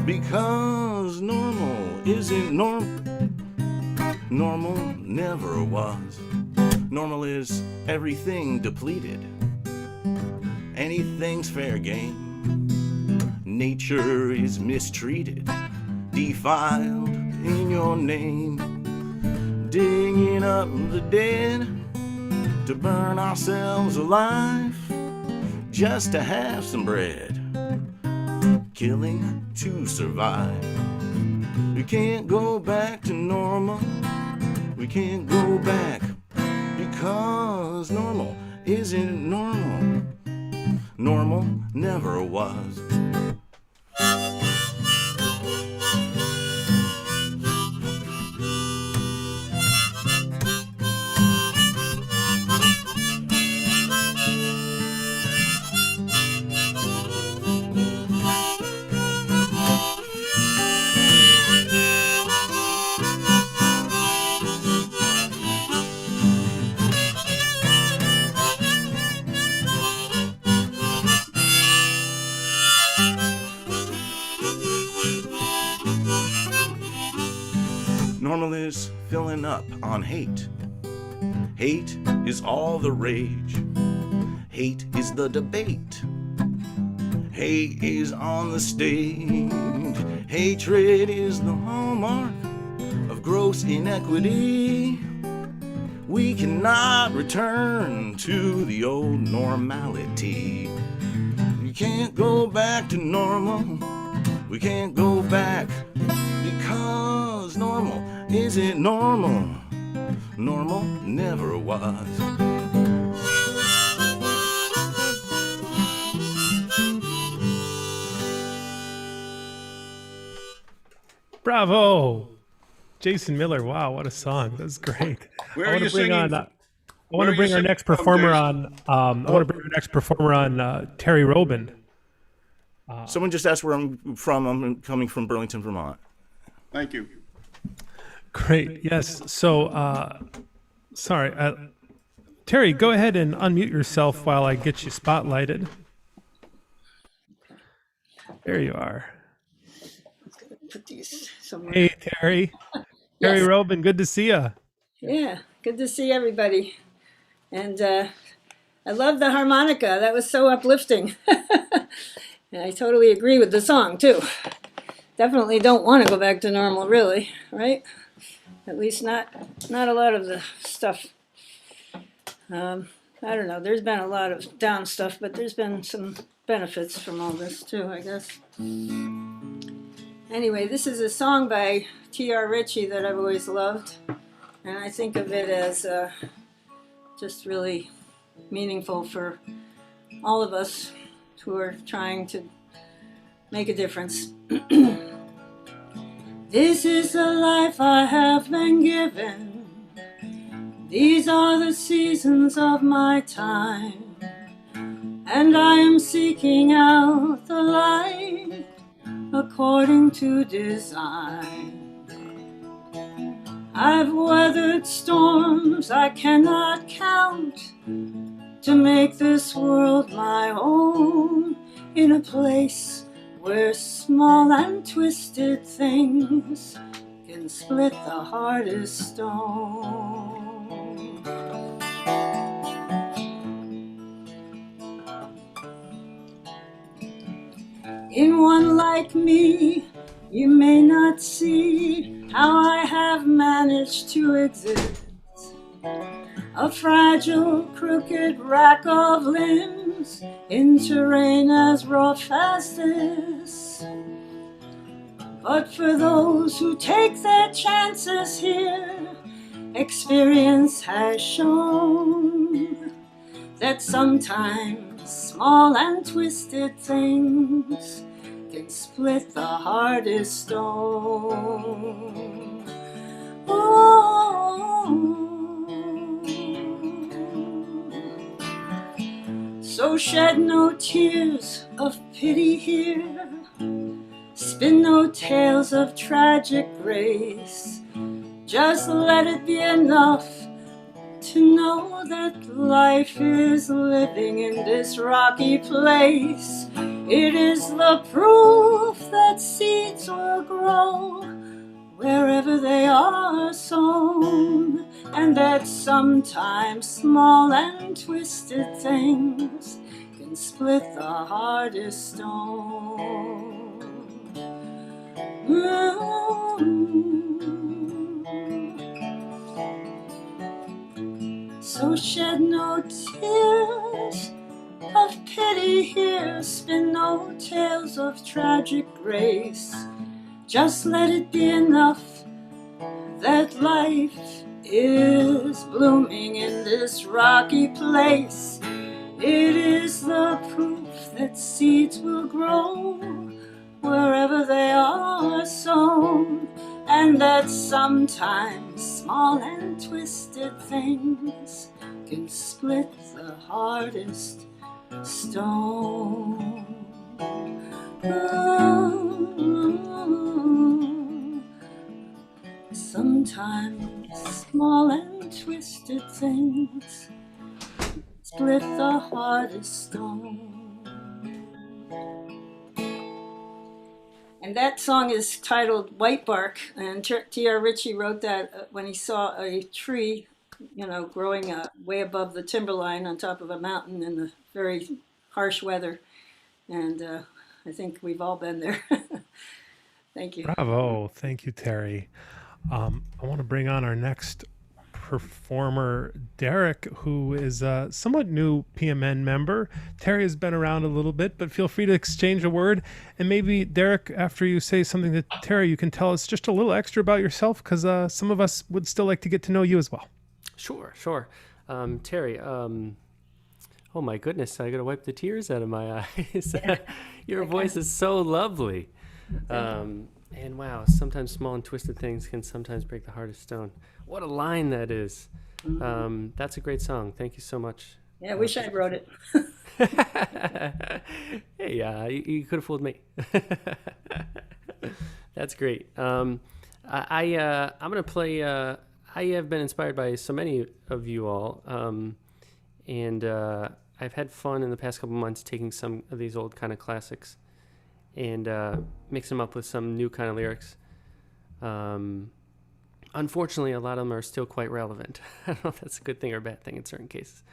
because normal isn't normal. Normal never was. Normal is everything depleted. Anything's fair game. Nature is mistreated, defiled in your name. Digging up the dead to burn ourselves alive just to have some bread, killing to survive. We can't go back to normal, we can't go back, because normal isn't normal. Normal never was. Normal is filling up on hate. Hate is all the rage. Hate is the debate. Hate is on the stage. Hatred is the hallmark of gross inequity. We cannot return to the old normality. We can't go back to normal. We can't go back, because normal isn't normal. Normal never was. Bravo, Jason Miller. Wow, what a song! That's great. Where I are want you to bring singing? on. I want to bring our next performer on. I want to bring our next performer on. Terry Robin. Someone just asked where I'm from. I'm coming from Burlington, Vermont. Thank you. Great. Yes. So, sorry, Terry. Go ahead and unmute yourself while I get you spotlighted. There you are. Put these somewhere. Hey, Terry. Terry Yes. Robin. Good to see you. Yeah, good to see everybody. And I love the harmonica. That was so uplifting. And I totally agree with the song, too. Definitely don't want to go back to normal, really, right? At least not a lot of the stuff. I don't know. There's been a lot of down stuff, but there's been some benefits from all this, too, I guess. Anyway, this is a song by T.R. Ritchie that I've always loved. And I think of it as just really meaningful for all of us who are trying to make a difference. This is the life I have been given. These are the seasons of my time. And I am seeking out the light according to design. I've weathered storms I cannot count to make this world my own, in a place where small and twisted things can split the hardest stone. In one like me, you may not see how I have managed to exist. A fragile, crooked rack of limbs in terrain as rough as this. But for those who take their chances here, experience has shown that sometimes small and twisted things can split the hardest stone. Oh. So shed no tears of pity here, spin no tales of tragic grace. Just let it be enough to know that life is living in this rocky place. It is the proof that seeds will grow wherever they are sown, and that sometimes small and twisted things can split the hardest stone. So shed no tears of pity here, spin no tales of tragic grace. Just let it be enough that life is blooming in this rocky place. It is the proof that seeds will grow wherever they are sown, and that sometimes small and twisted things can split the hardest stone. Sometimes small and twisted things split the hardest stone. And that song is titled White Bark, and T.R. Ritchie wrote that when he saw a tree, growing way above the timberline on top of a mountain in the very harsh weather. And I think we've all been there. Thank you. Bravo. Thank you, Terry. I want to bring on our next performer, Derek, who is a somewhat new PMN member. Terry has been around a little bit, but feel free to exchange a word. And maybe, Derek, after you say something to Terry, you can tell us just a little extra about yourself, because some of us would still like to get to know you as well. Sure. Terry, oh my goodness, I gotta wipe the tears out of my eyes. Your voice is so lovely. And wow, sometimes small and twisted things can sometimes break the hardest stone. What a line that is. That's a great song. Thank you so much. Yeah, I wish I wrote it. Hey, you could have fooled me. That's great. I'm going to play, I have been inspired by so many of you all. And I've had fun in the past couple months taking some of these old kind of classics and mix them up with some new kind of lyrics. Unfortunately, a lot of them are still quite relevant. I don't know if that's a good thing or a bad thing in certain cases.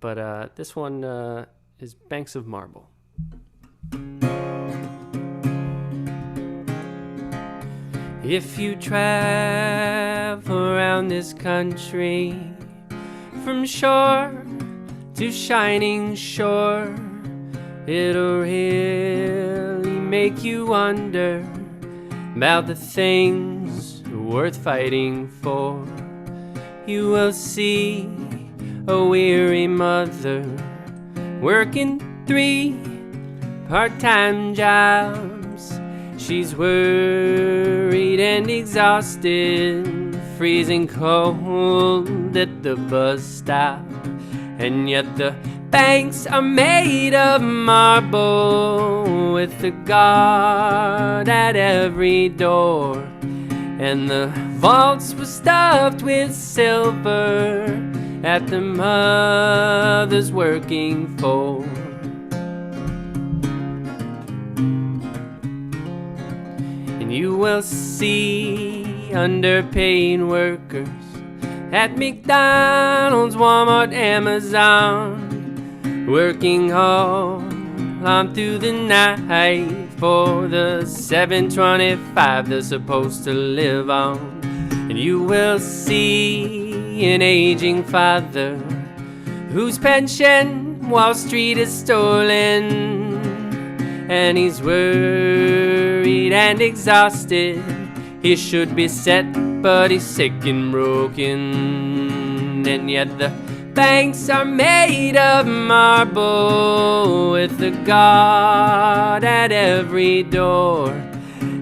But this one is Banks of Marble. If you travel around this country from shore to shining shore, it'll really make you wonder about the things worth fighting for. You will see a weary mother working 3 part-time jobs. She's worried and exhausted, freezing cold at the bus stop. And yet the banks are made of marble, with the guard at every door. And the vaults were stuffed with silver that the mother's working for. And you will see underpaid workers at McDonald's, Walmart, Amazon, working all on through the night for the $7.25 they're supposed to live on. And you will see an aging father whose pension Wall Street is stolen, and he's worried and exhausted. He should be set, but he's sick and broken. And yet the banks are made of marble, with the guard at every door.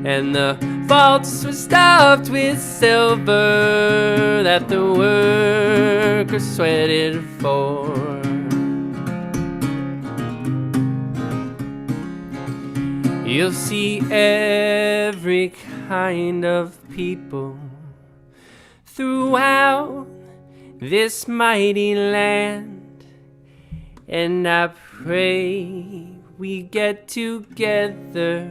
And the vaults were stuffed with silver that the workers sweated for. You'll see every kind of people throughout this mighty land, and I pray we get together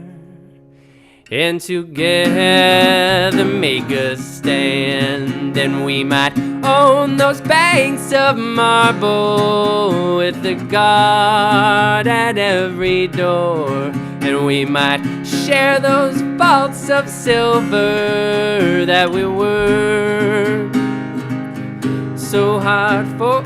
and together make a stand. And we might own those banks of marble, with the guard at every door. And we might share those vaults of silver that we worked so hard for.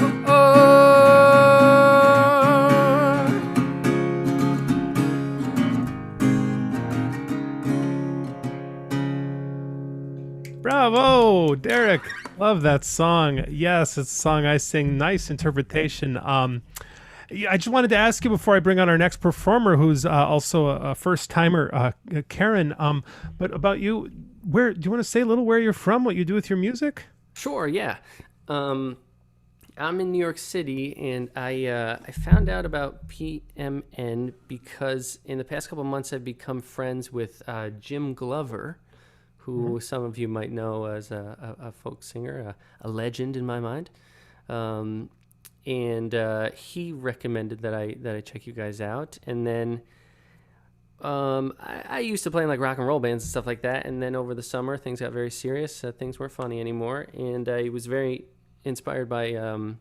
Bravo, Derek. Love that song. Yes, it's a song I sing. Nice interpretation. Yeah, I just wanted to ask you before I bring on our next performer, who's also a first timer, Karen. But about you, where do you want to say a little where you're from, what you do with your music? Sure, yeah. I'm in New York City, and I found out about PMN because in the past couple of months I've become friends with Jim Glover, who some of you might know as a folk singer, a legend in my mind. And he recommended that I check you guys out. And then I used to play in like rock and roll bands and stuff like that. And then over the summer, things got very serious. Things weren't funny anymore. And I was very inspired by a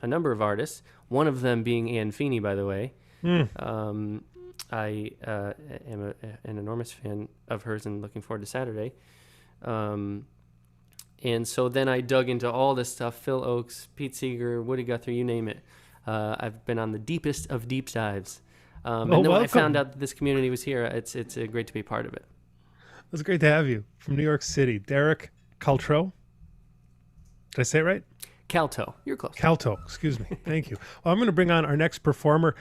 number of artists, one of them being Anne Feeney, by the way. I am an enormous fan of hers and looking forward to Saturday. And so then I dug into all this stuff, Phil Oakes, Pete Seeger, Woody Guthrie, you name it. I've been on the deepest of deep dives. And then when I found out that this community was here, it's great to be part of it. It's great to have you from New York City. Derek Caltro. Did I say it right? Calto. You're close. Calto. Excuse me. Thank you. Well, I'm going to bring on our next performer,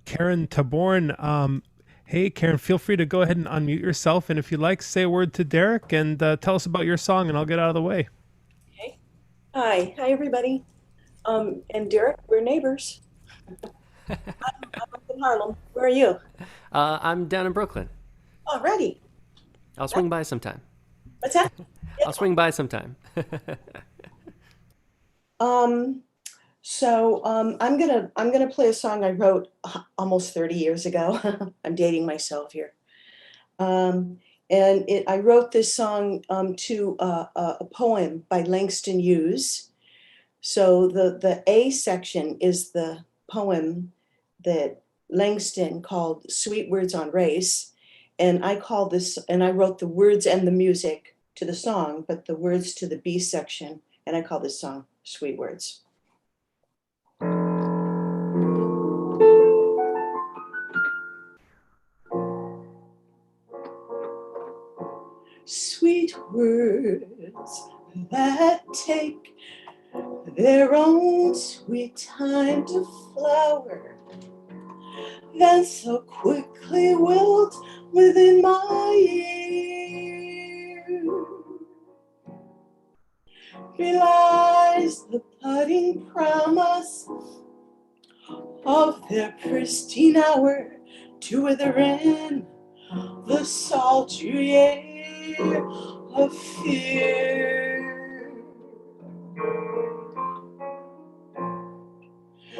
Karen Taborn. Hey, Karen, feel free to go ahead and unmute yourself. And if you like, say a word to Derek and tell us about your song, and I'll get out of the way. Okay. Hi, everybody. And Derek, we're neighbors. I'm up in Harlem. Where are you? I'm down in Brooklyn. Already. I'll swing by sometime. What's that? I'll swing by sometime. So I'm gonna play a song I wrote almost 30 years ago. I'm dating myself here. I wrote this song to a poem by Langston Hughes. So the A section is the poem that Langston called Sweet Words on Race. And I wrote the words and the music to the song, but the words to the B section. And I call this song Sweet Words. Sweet words that take their own sweet time to flower, that so quickly wilt within my ear, belies the budding promise of their pristine hour to wither in the sultry air of fear.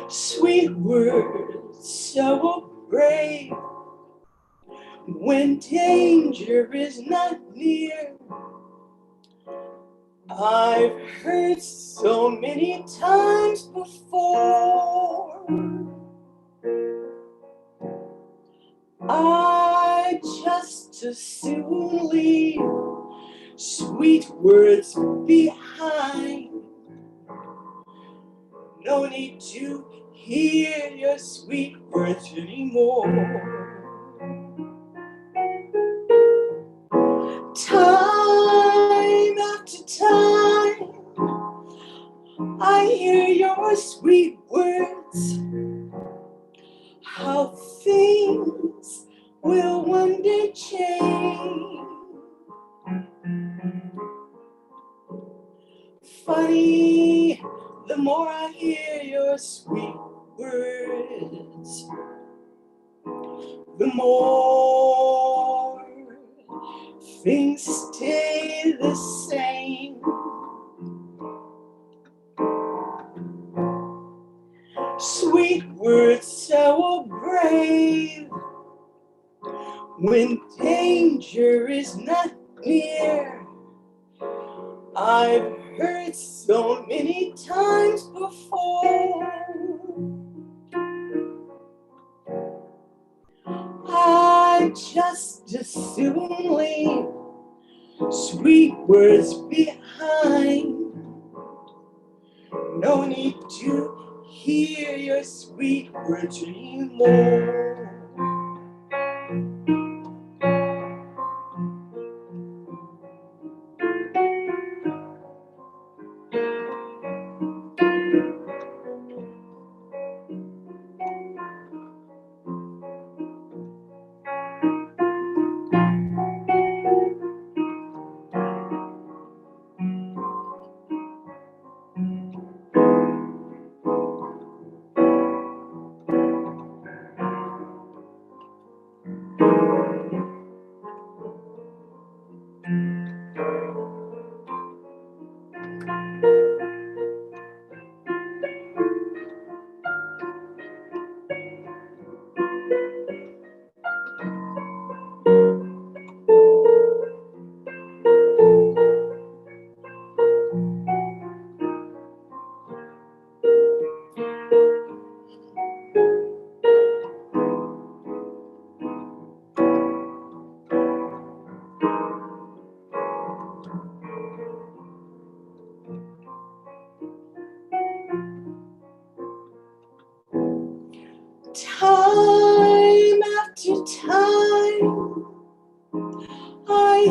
Sweet words so brave when danger is not near. I've heard so many times before. I just as soon leave sweet words behind. No need to hear your sweet words anymore. Time after time, I hear your sweet words, how things will one day change. Funny, the more I hear your sweet words, the more things stay the same. Sweet words so brave when danger is not near. I've heard so many times before. I just as soon leave sweet words behind. No need to hear your sweet words anymore.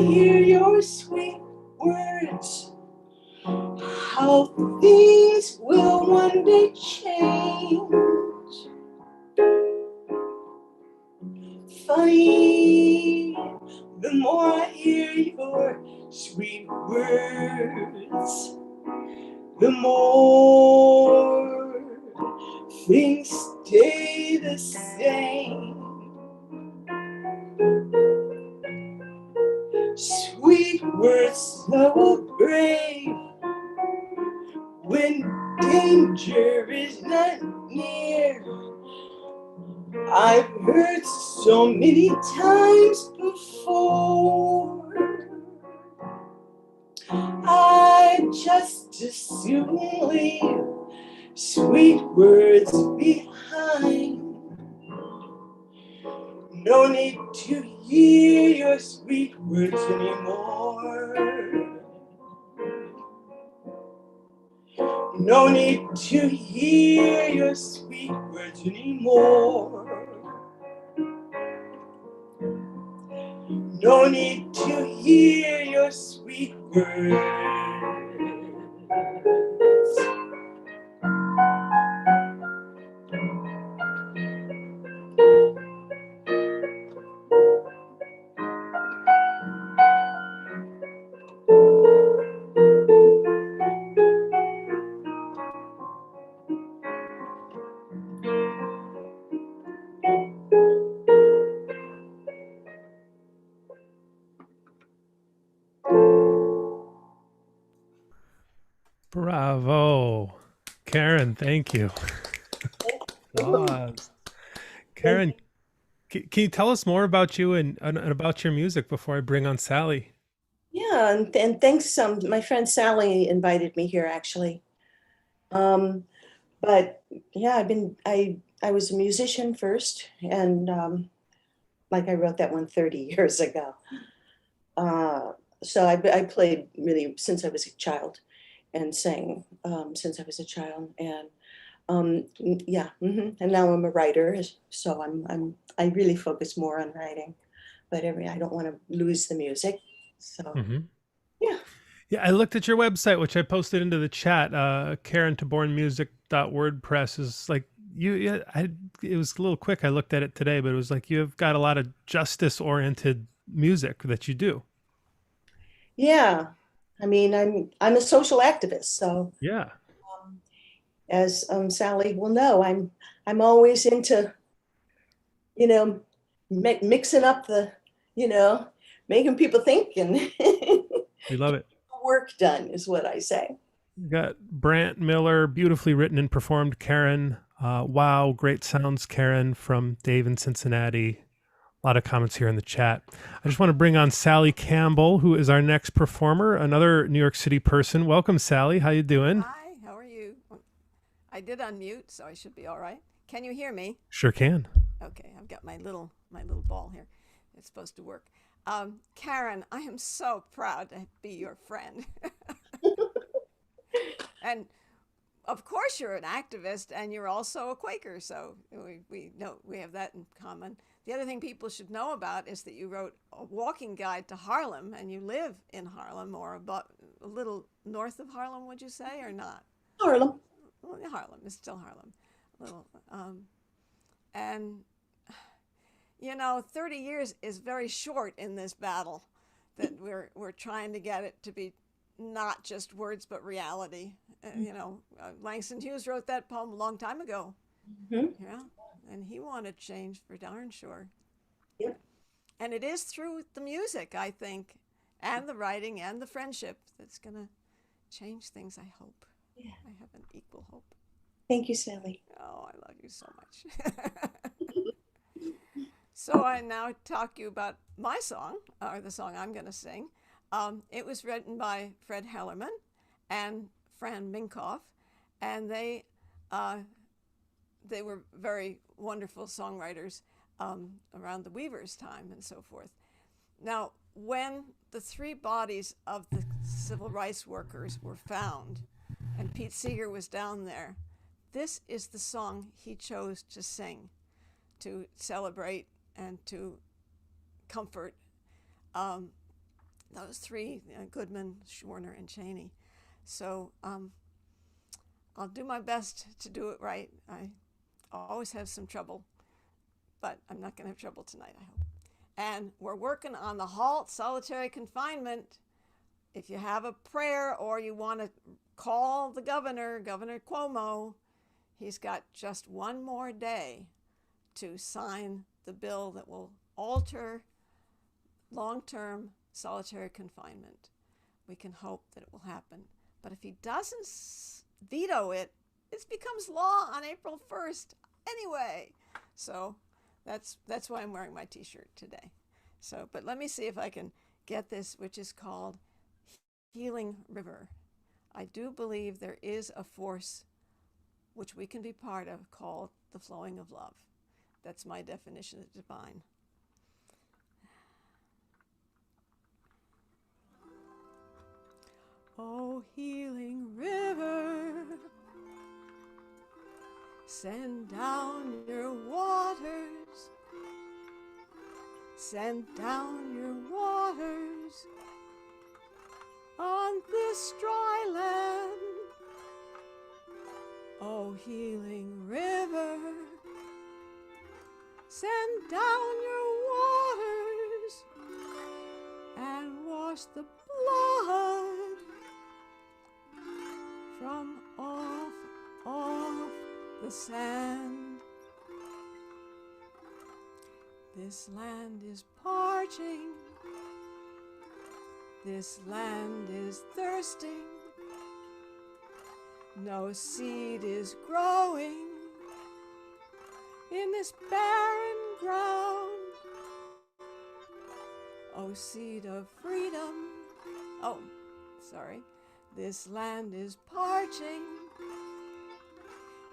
hear your sweet words, how things will one day change. Funny, the more I hear your sweet words, the more things stay the same. Sweet words so brave when danger is not near. I've heard so many times before. I just as soon leave sweet words behind. No need to hear your sweet words anymore. No need to hear your sweet words anymore. No need to hear your sweet words. Bravo. Karen, thank you. Applause. Karen, can you tell us more about you and about your music before I bring on Sally? Yeah, and thanks. My friend Sally invited me here actually. But yeah, I was a musician first, and like I wrote that one 30 years ago. So I played really since I was a child, and sang since I was a child, and yeah, and now I'm a writer. So I really focus more on writing, but I don't want to lose the music. So yeah. Yeah, I looked at your website, which I posted into the chat. KarenTabornmusic.wordpress is like it was a little quick. I looked at it today, but it was like you've got a lot of justice-oriented music that you do. Yeah, I mean, I'm a social activist, so yeah. As Sally will know, I'm always into, mixing up the, making people think and We love it. Work done is what I say. We got Brant Miller, beautifully written and performed. Karen, wow, great sounds, Karen, from Dave in Cincinnati. A lot of comments here in the chat. I just want to bring on Sally Campbell, who is our next performer, another New York City person. Welcome, Sally. How you doing? Hi, how are you? I did unmute, so I should be all right. Can you hear me? Sure can. Okay, I've got my little ball here. It's supposed to work. Karen, I am so proud to be your friend. And of course you're an activist and you're also a Quaker, so we know we have that in common. The other thing people should know about is that you wrote a walking guide to Harlem, and you live in Harlem, or about a little north of Harlem, would you say, or not? Harlem. Well, Harlem is still Harlem. A little, and 30 years is very short in this battle that we're trying to get it to be not just words but reality. Langston Hughes wrote that poem a long time ago. Yeah, and he wanted change for darn sure. Yeah. And it is through the music, I think, and the writing and the friendship that's going to change things, I hope. Yeah. I have an equal hope. Thank you, Sally. Oh, I love you so much. So I now talk to you about my song, or the song I'm going to sing. It was written by Fred Hellerman and Fran Minkoff, and they were very wonderful songwriters around the Weavers' time and so forth. Now, when the three bodies of the civil rights workers were found, and Pete Seeger was down there, this is the song he chose to sing to celebrate and to comfort. those three, Goodman, Rouner, and Cheney. So I'll do my best to do it right. I always have some trouble, but I'm not going to have trouble tonight, I hope. And we're working on the halt solitary confinement. If you have a prayer or you want to call the governor, Governor Cuomo, he's got just one more day to sign the bill that will alter long-term solitary confinement. We can hope that it will happen. But if he doesn't veto it, it becomes law on April 1st anyway. So that's why I'm wearing my t-shirt today. So, but let me see if I can get this, which is called Healing River. I do believe there is a force which we can be part of called the flowing of love. That's my definition of divine. Oh, healing river, send down your waters, send down your waters on this dry land. Oh, healing river, send down your waters and wash the blood from off the sand. This land is parching, this land is thirsting, no seed is growing in this barren ground. Oh, seed of freedom, oh, sorry. This land is parching,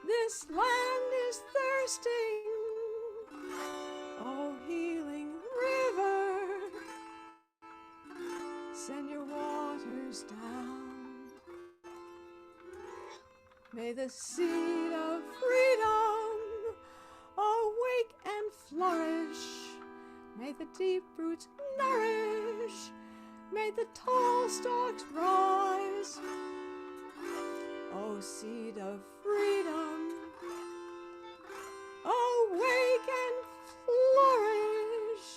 this land is thirsting. Oh, healing river, send your waters down. May the seed of freedom awake and flourish. May the deep roots nourish. May the tall stalks rise. Oh, seed of freedom, awake and flourish.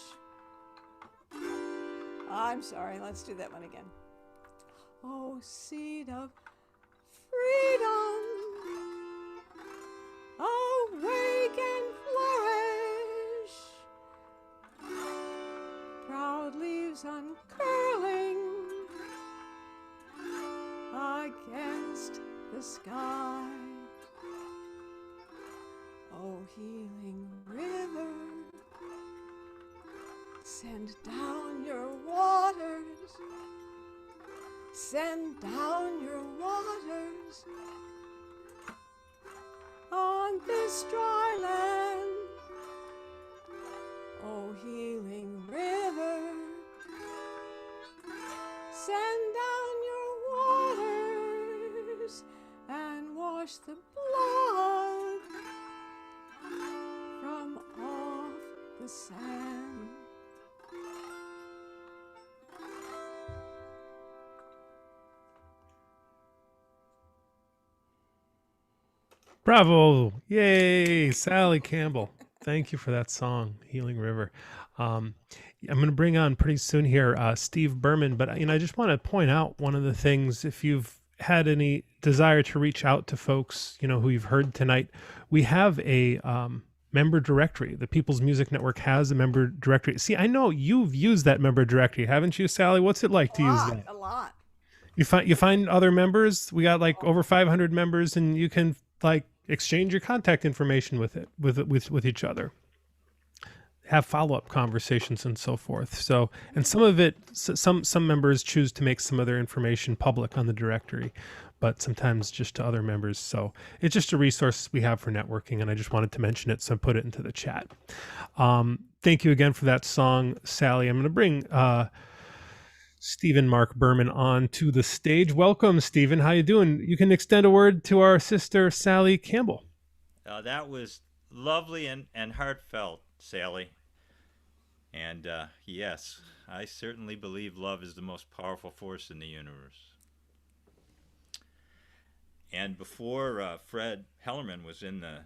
I'm sorry, let's do that one again. Oh, seed of freedom, awake and flourish. Proud leaves uncurling against the sky. Oh, healing river, send down your waters, send down your waters on this dry land. Oh, healing river, send down your waters and wash the blood from off the sand. Bravo! Yay, Sally Campbell. Thank you for that song, Healing River. I'm going to bring on pretty soon here Steve Berman, but I just want to point out one of the things. If you've had any desire to reach out to folks, who you've heard tonight, we have a member directory. The People's Music Network has a member directory. See, I know you've used that member directory, haven't you, Sally? What's it like to use that? A lot. You find other members. We got like over 500 members, and you can exchange your contact information with each other, have follow-up conversations and so forth. So, and some of it, some members choose to make some of their information public on the directory, but sometimes just to other members. So it's just a resource we have for networking, and I just wanted to mention it, so I put it into the chat. Thank you again for that song, Sally. I'm going to bring Stephen Mark Berman on to the stage. Welcome, Stephen. How you doing? You can extend a word to our sister, Sally Campbell. That was lovely and heartfelt, Sally. And yes, I certainly believe love is the most powerful force in the universe. And before Fred Hellerman was in the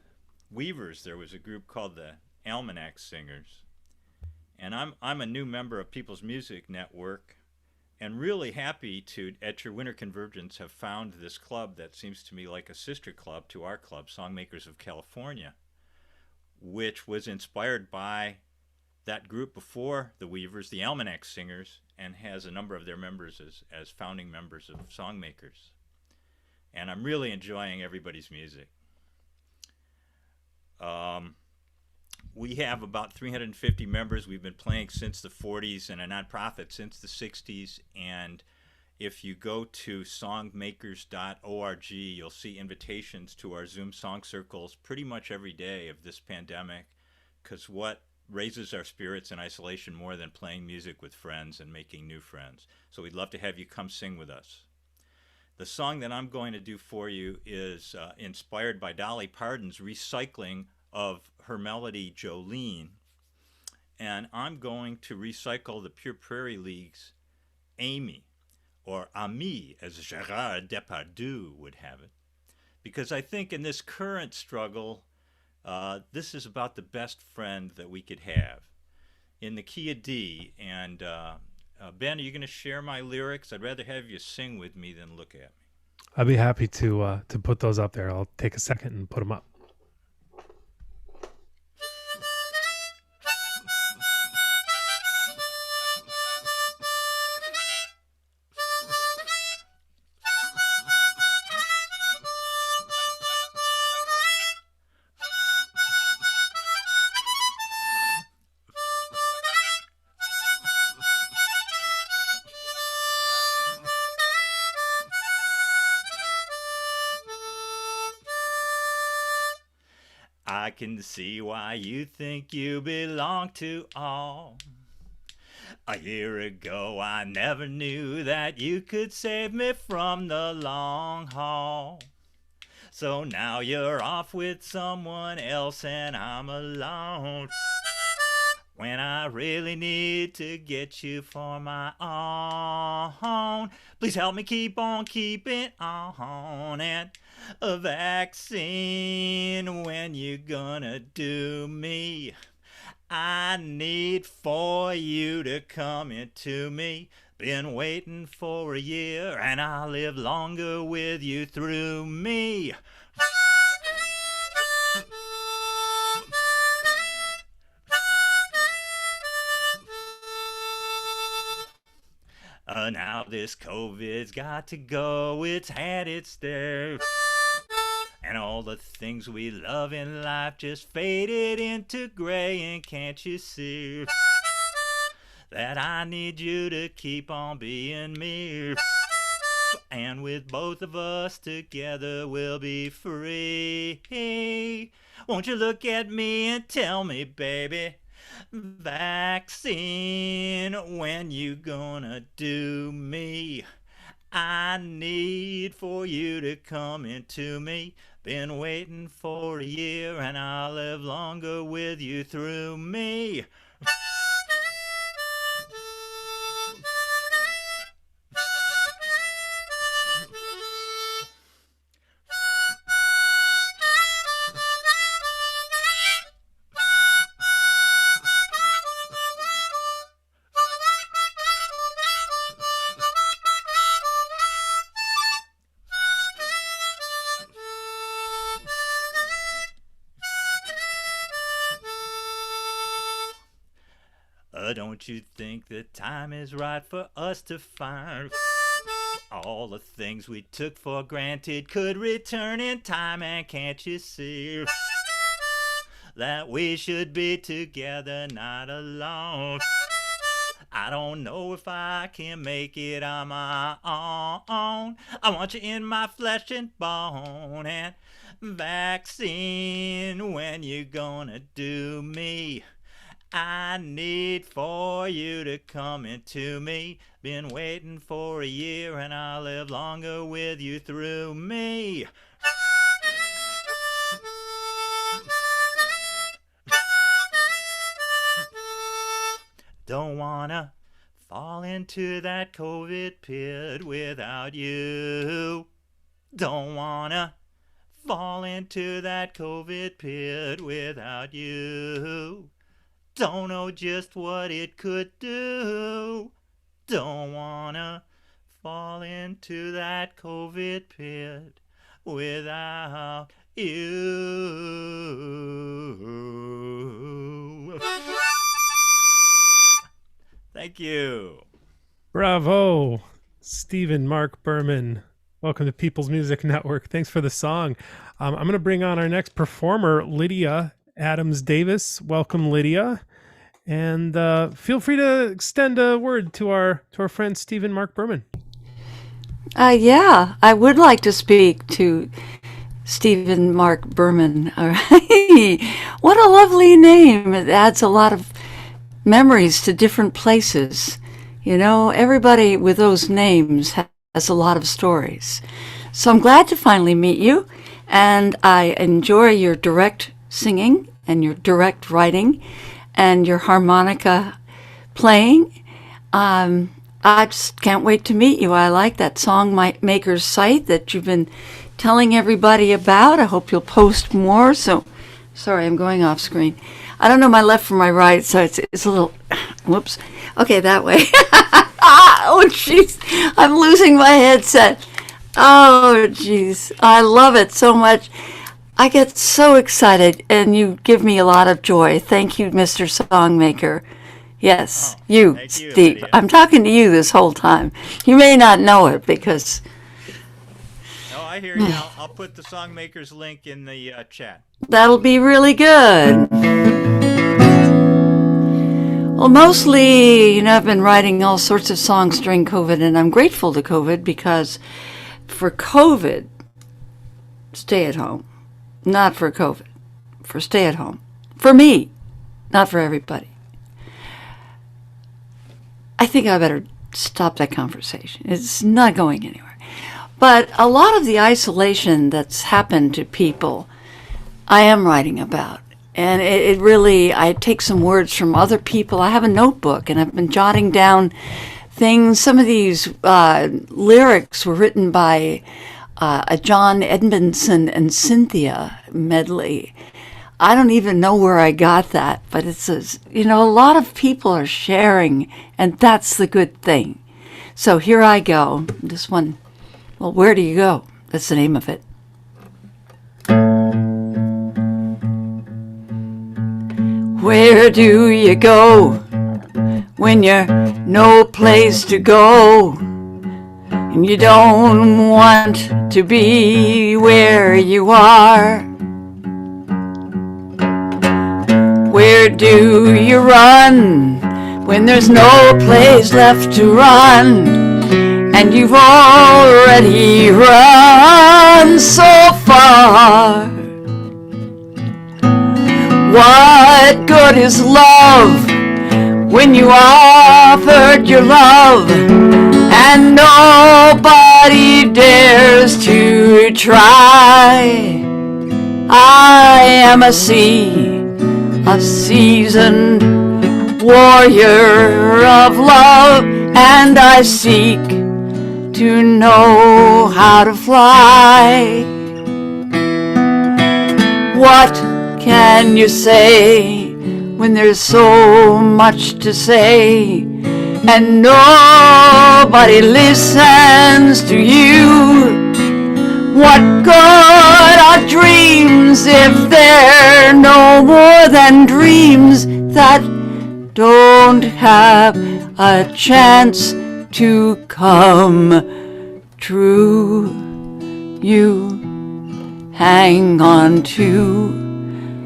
Weavers, there was a group called the Almanac Singers. And I'm a new member of People's Music Network, and really happy to, at your Winter Convergence, have found this club that seems to me like a sister club to our club, Songmakers of California, which was inspired by that group before the Weavers, the Almanac Singers, and has a number of their members as founding members of Songmakers. And I'm really enjoying everybody's music. We have about 350 members. We've been playing since the 40s and a nonprofit since the 60s. And if you go to songmakers.org, you'll see invitations to our Zoom song circles pretty much every day of this pandemic, because what raises our spirits in isolation more than playing music with friends and making new friends. So we'd love to have you come sing with us. The song that I'm going to do for you is inspired by Dolly Parton's recycling of her melody Jolene. And I'm going to recycle the Pure Prairie League's Amie, or Amie, as Gérard Depardieu would have it. Because I think in this current struggle, this is about the best friend that we could have. In the key of D. And Ben, are you going to share my lyrics? I'd rather have you sing with me than look at me. I'd be happy to put those up there. I'll take a second and put them up. I can see why you think you belong to all. A year ago I never knew that you could save me from the long haul. So now you're off with someone else and I'm alone, when I really need to get you for my own. Please help me keep on keeping on. And a vaccine, when you gonna do me? I need for you to come into me. Been waiting for a year and I'll live longer with you through me. Now this COVID's got to go, it's had its day. And all the things we love in life just faded into gray. And can't you see that I need you to keep on being me? And with both of us together we'll be free. Won't you look at me and tell me, baby, vaccine, when you gonna do me? I need for you to come into me. Been waiting for a year and I'll live longer with you through me. Don't you think the time is right for us to find all the things we took for granted could return in time? And can't you see that we should be together, not alone? I don't know if I can make it on my own. I want you in my flesh and bone. And vaccine, when you gonna do me? I need for you to come into me. Been waiting for a year and I'll live longer with you through me. Don't wanna fall into that COVID pit without you. Don't wanna fall into that COVID pit without you. Don't know just what it could do. Don't wanna fall into that COVID pit without you. Thank you. Bravo, Stephen Mark Berman. Welcome to People's Music Network. Thanks for the song. I'm going to bring on our next performer, Lydia Adams Davis. Welcome, Lydia. And feel free to extend a word to our friend Stephen Mark Berman. Yeah, I would like to speak to Stephen Mark Berman. All right. What a lovely name. It adds a lot of memories to different places. You know, everybody with those names has a lot of stories. So I'm glad to finally meet you, and I enjoy your direct singing and your direct writing and your harmonica playing. I just can't wait to meet you. I like that Song Maker's site that you've been telling everybody about. I hope you'll post more. So, sorry, I'm going off screen. I don't know my left from my right, so it's a little, whoops. Okay, that way. Oh, jeez, I'm losing my headset. Oh, jeez, I love it so much. I get so excited, and you give me a lot of joy. Thank you, Mr. Songmaker. Yes, you, Steve. Lydia. I'm talking to you this whole time. You may not know it because... No, I hear you. I'll put the Songmaker's link in the chat. That'll be really good. Well, mostly, you know, I've been writing all sorts of songs during COVID, and I'm grateful to COVID because for COVID, stay at home. Not for COVID, for stay at home. For me, not for everybody. I think I better stop that conversation. It's not going anywhere. But a lot of the isolation that's happened to people, I am writing about. And it really, I take some words from other people. I have a notebook, and I've been jotting down things. Some of these lyrics were written by a John Edmondson and Cynthia medley. I don't even know where I got that, but it says, you know, a lot of people are sharing, and that's the good thing. So here I go. This one, well, Where Do You Go? That's the name of it. Where do you go when you're no place to go? And you don't want to be where you are. Where do you run when there's no place left to run? And you've already run so far. What good is love when you offered your love and nobody dares to try? I am a seasoned warrior of love, and I seek to know how to fly. What can you say when there's so much to say and nobody listens to you? What good are dreams if they're no more than dreams that don't have a chance to come true? You hang on to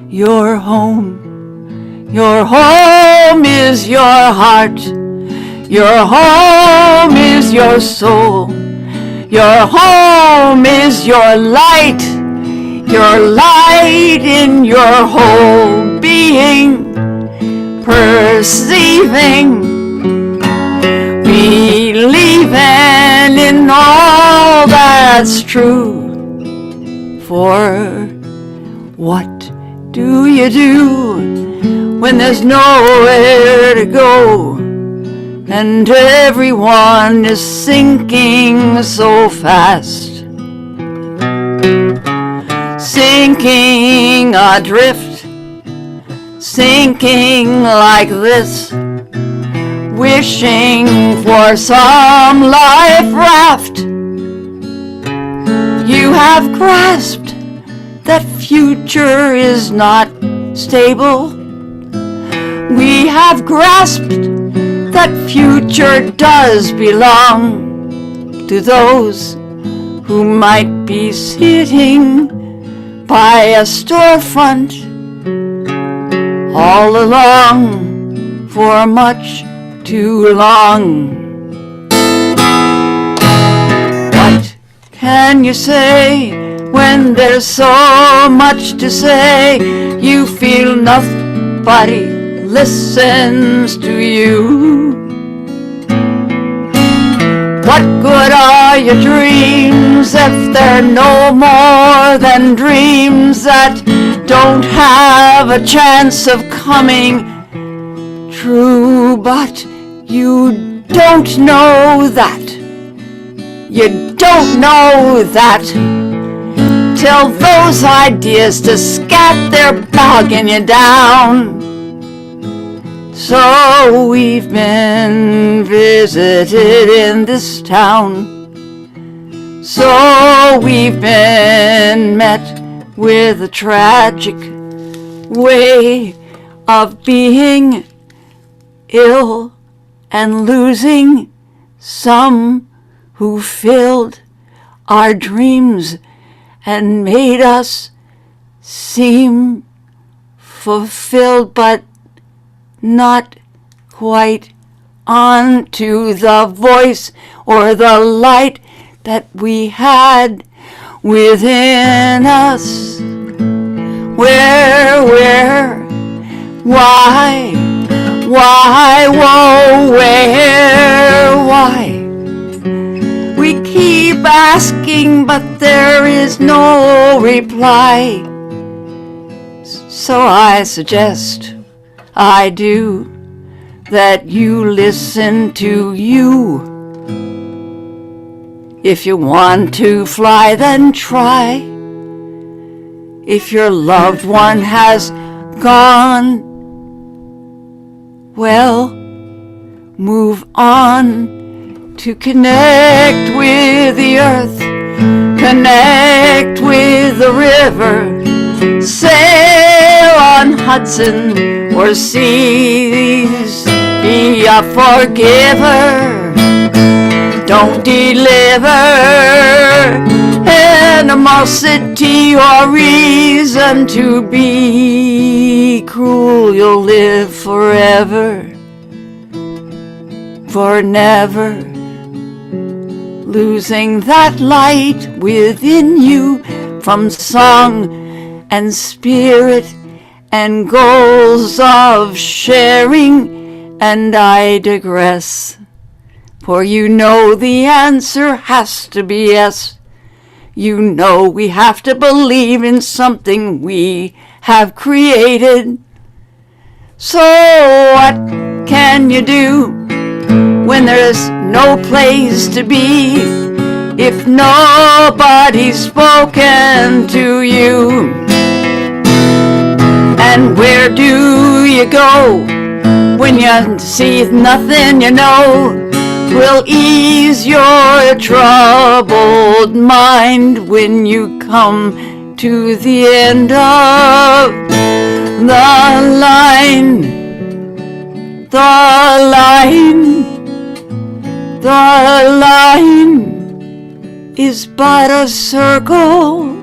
your home. Your home is your heart. Your home is your soul. Your home is your light. Your light in your whole being. Perceiving, believing in all that's true. For what do you do when there's nowhere to go, and everyone is sinking so fast. Sinking adrift, sinking like this, wishing for some life raft. You have grasped that future is not stable. We have grasped that future does belong to those who might be sitting by a storefront all along for much too long. What can you say when there's so much to say? You feel nobody listens to you. What good are your dreams if they're no more than dreams that don't have a chance of coming true? But you don't know that. You don't know that till those ideas just scat their bogging you down. So we've been visited in this town. So we've been met with a tragic way of being ill and losing some who filled our dreams and made us seem fulfilled, but not quite on to the voice or the light that we had within us. Where, why, whoa, where, why? We keep asking, but there is no reply. So I suggest, I do, that you listen to you. If you want to fly, then try. If your loved one has gone, well, move on to connect with the earth, connect with the river, sail on Hudson or seas, be a forgiver, don't deliver animosity or reason to be cruel. You'll live forever, for never losing that light within you from song and spirit and goals of sharing. And I digress, for you know the answer has to be yes. You know we have to believe in something we have created. So what can you do when there's no place to be, if nobody's spoken to you? And where do you go when you see nothing you know will ease your troubled mind when you come to the end of the line? The line is but a circle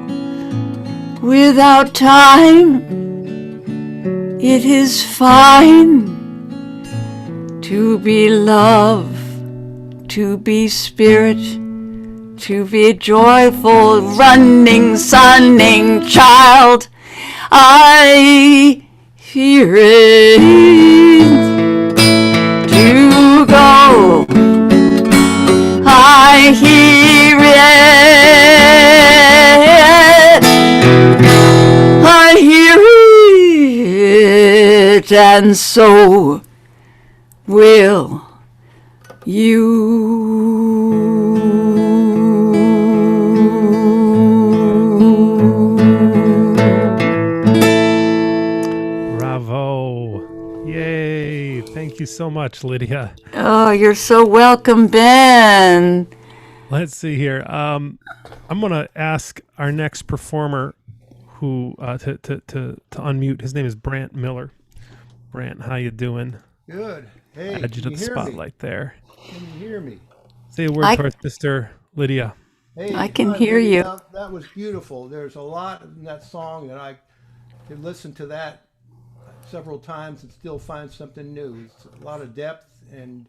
without time. It is fine to be love, to be spirit, to be joyful, running, sunning child. I hear it to go. I hear it. I hear it it, and so will you. Bravo. Yay. Thank you so much, Lydia. Oh, you're so welcome, Ben. Let's see here. I'm going to ask our next performer who to unmute. His name is Brant Miller. Brant, how you doing? Good. Hey, Add you to can the you hear spotlight me? there. Can you hear me? Say a word towards Mr. Lydia. Hey, I can hi, hear Lydia. you. That was beautiful. There's a lot in that song that I could listen to that several times and still find something new. It's a lot of depth, and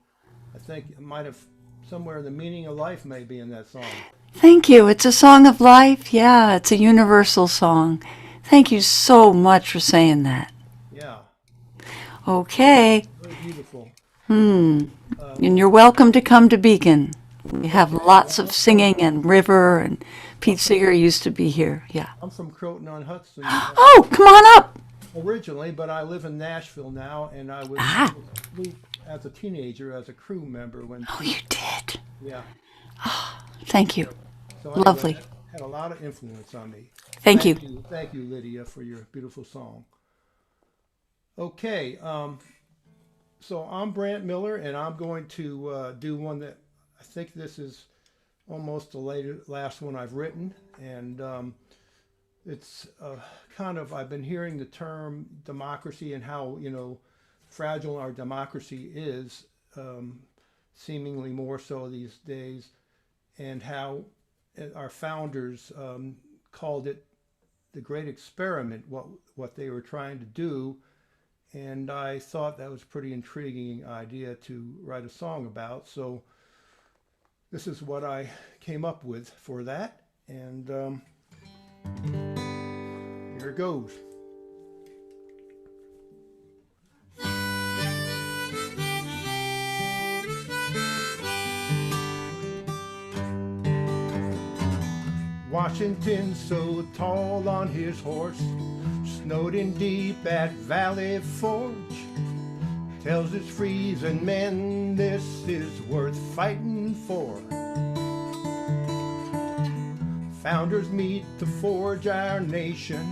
I think it might have somewhere the meaning of life may be in that song. Thank you. It's a song of life. Yeah, it's a universal song. Thank you so much for saying that. Yeah. Okay. Very beautiful. And you're welcome to come to Beacon. We have lots of singing and river, and Pete Seeger used to be here. Yeah. I'm from Croton-on-Hudson. Oh, come on up. Originally, but I live in Nashville now, and I was moved as a teenager as a crew member when. Oh, you did. Yeah. Thank you. So anyway, Lovely. that had a lot of influence on me. Thank you. Thank you, Lydia, for your beautiful song. Okay, so I'm Brant Miller, and I'm going to do one that I think this is almost the last one I've written, and it's kind of, I've been hearing the term democracy and how, fragile our democracy is, seemingly more so these days, and how our founders called it the great experiment, what they were trying to do. And I thought that was a pretty intriguing idea to write a song about. So this is what I came up with for that. And here it goes. Washington so tall on his horse, Snowden deep at Valley Forge, tells his freezing men this is worth fighting for. Founders meet to forge our nation,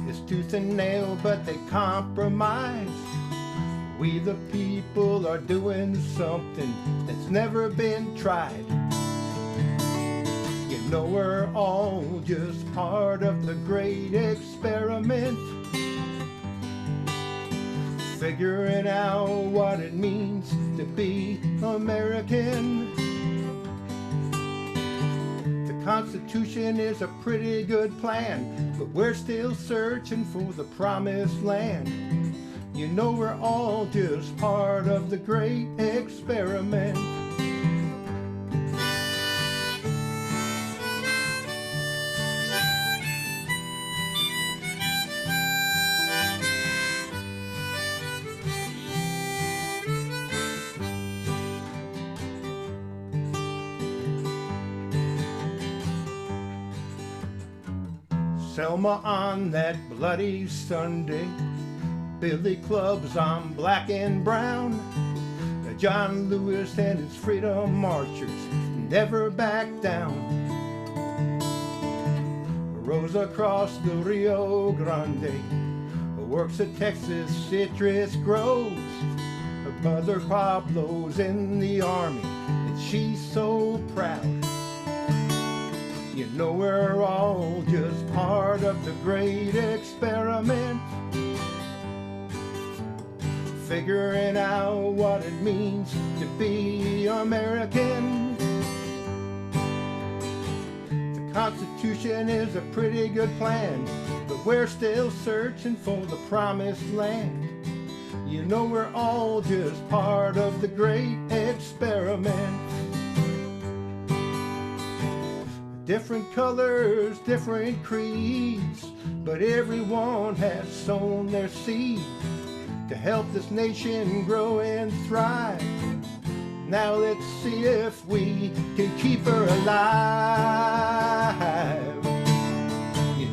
it's tooth and nail but they compromise. We the people are doing something that's never been tried. We're all just part of the great experiment, figuring out what it means to be American. The Constitution is a pretty good plan, but we're still searching for the promised land. We're all just part of the great experiment. Selma on that bloody Sunday, Billy clubs on black and brown. John Lewis and his freedom marchers never back down. Rosa across the Rio Grande works at Texas citrus groves. Her mother Pablo's in the army and she's so proud. We're all just part of the great experiment, figuring out what it means to be American. The Constitution is a pretty good plan, but we're still searching for the promised land. We're all just part of the great experiment. Different colors, different creeds, but everyone has sown their seed to help this nation grow and thrive. Now let's see if we can keep her alive.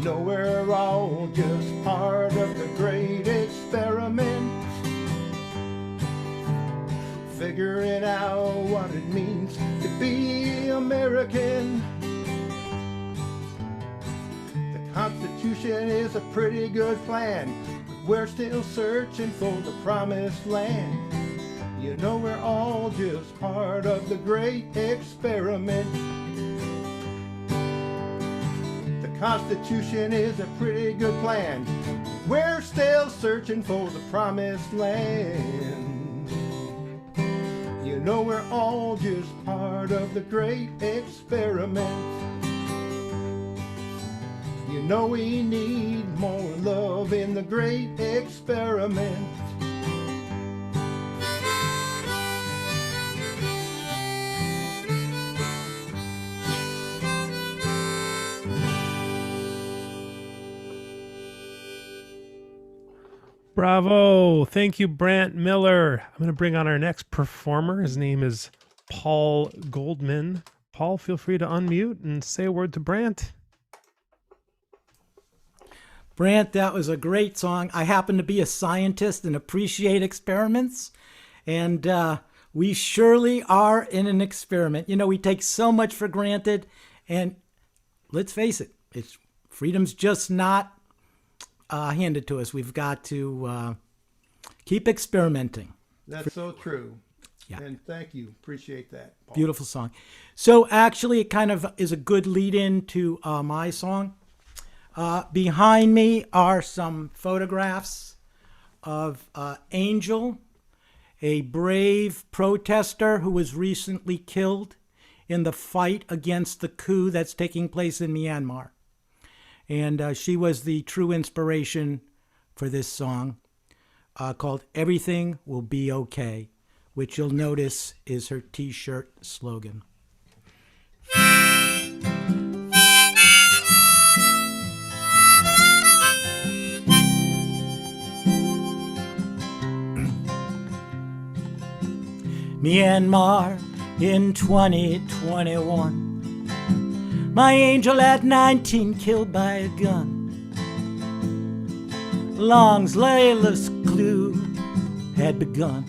We're all just part of the great experiment, be American. The Constitution is a pretty good plan. We're still searching for the promised land. You know we're all just part of the great experiment. The Constitution is a pretty good plan. We're still searching for the promised land. You know we're all just part of the great experiment. You know we need more love in the great experiment. Bravo. Thank you, Brant Miller. I'm going to bring on our next performer. His name is Paul Goldman. Paul, feel free to unmute and say a word to Brant. Brant, that was a great song. I happen to be a scientist and appreciate experiments. And we surely are in an experiment. You know, we take so much for granted. And let's face it, freedom's just not handed to us. We've got to keep experimenting. That's so true. Yeah. And thank you. Appreciate that, Paul. Beautiful song. So actually, it kind of is a good lead-in to my song. Behind me are some photographs of Angel, a brave protester who was recently killed in the fight against the coup that's taking place in Myanmar. And she was the true inspiration for this song called Everything Will Be Okay, which you'll notice is her t-shirt slogan. Myanmar in 2021. My angel at 19 killed by a gun. Long's layless clue had begun.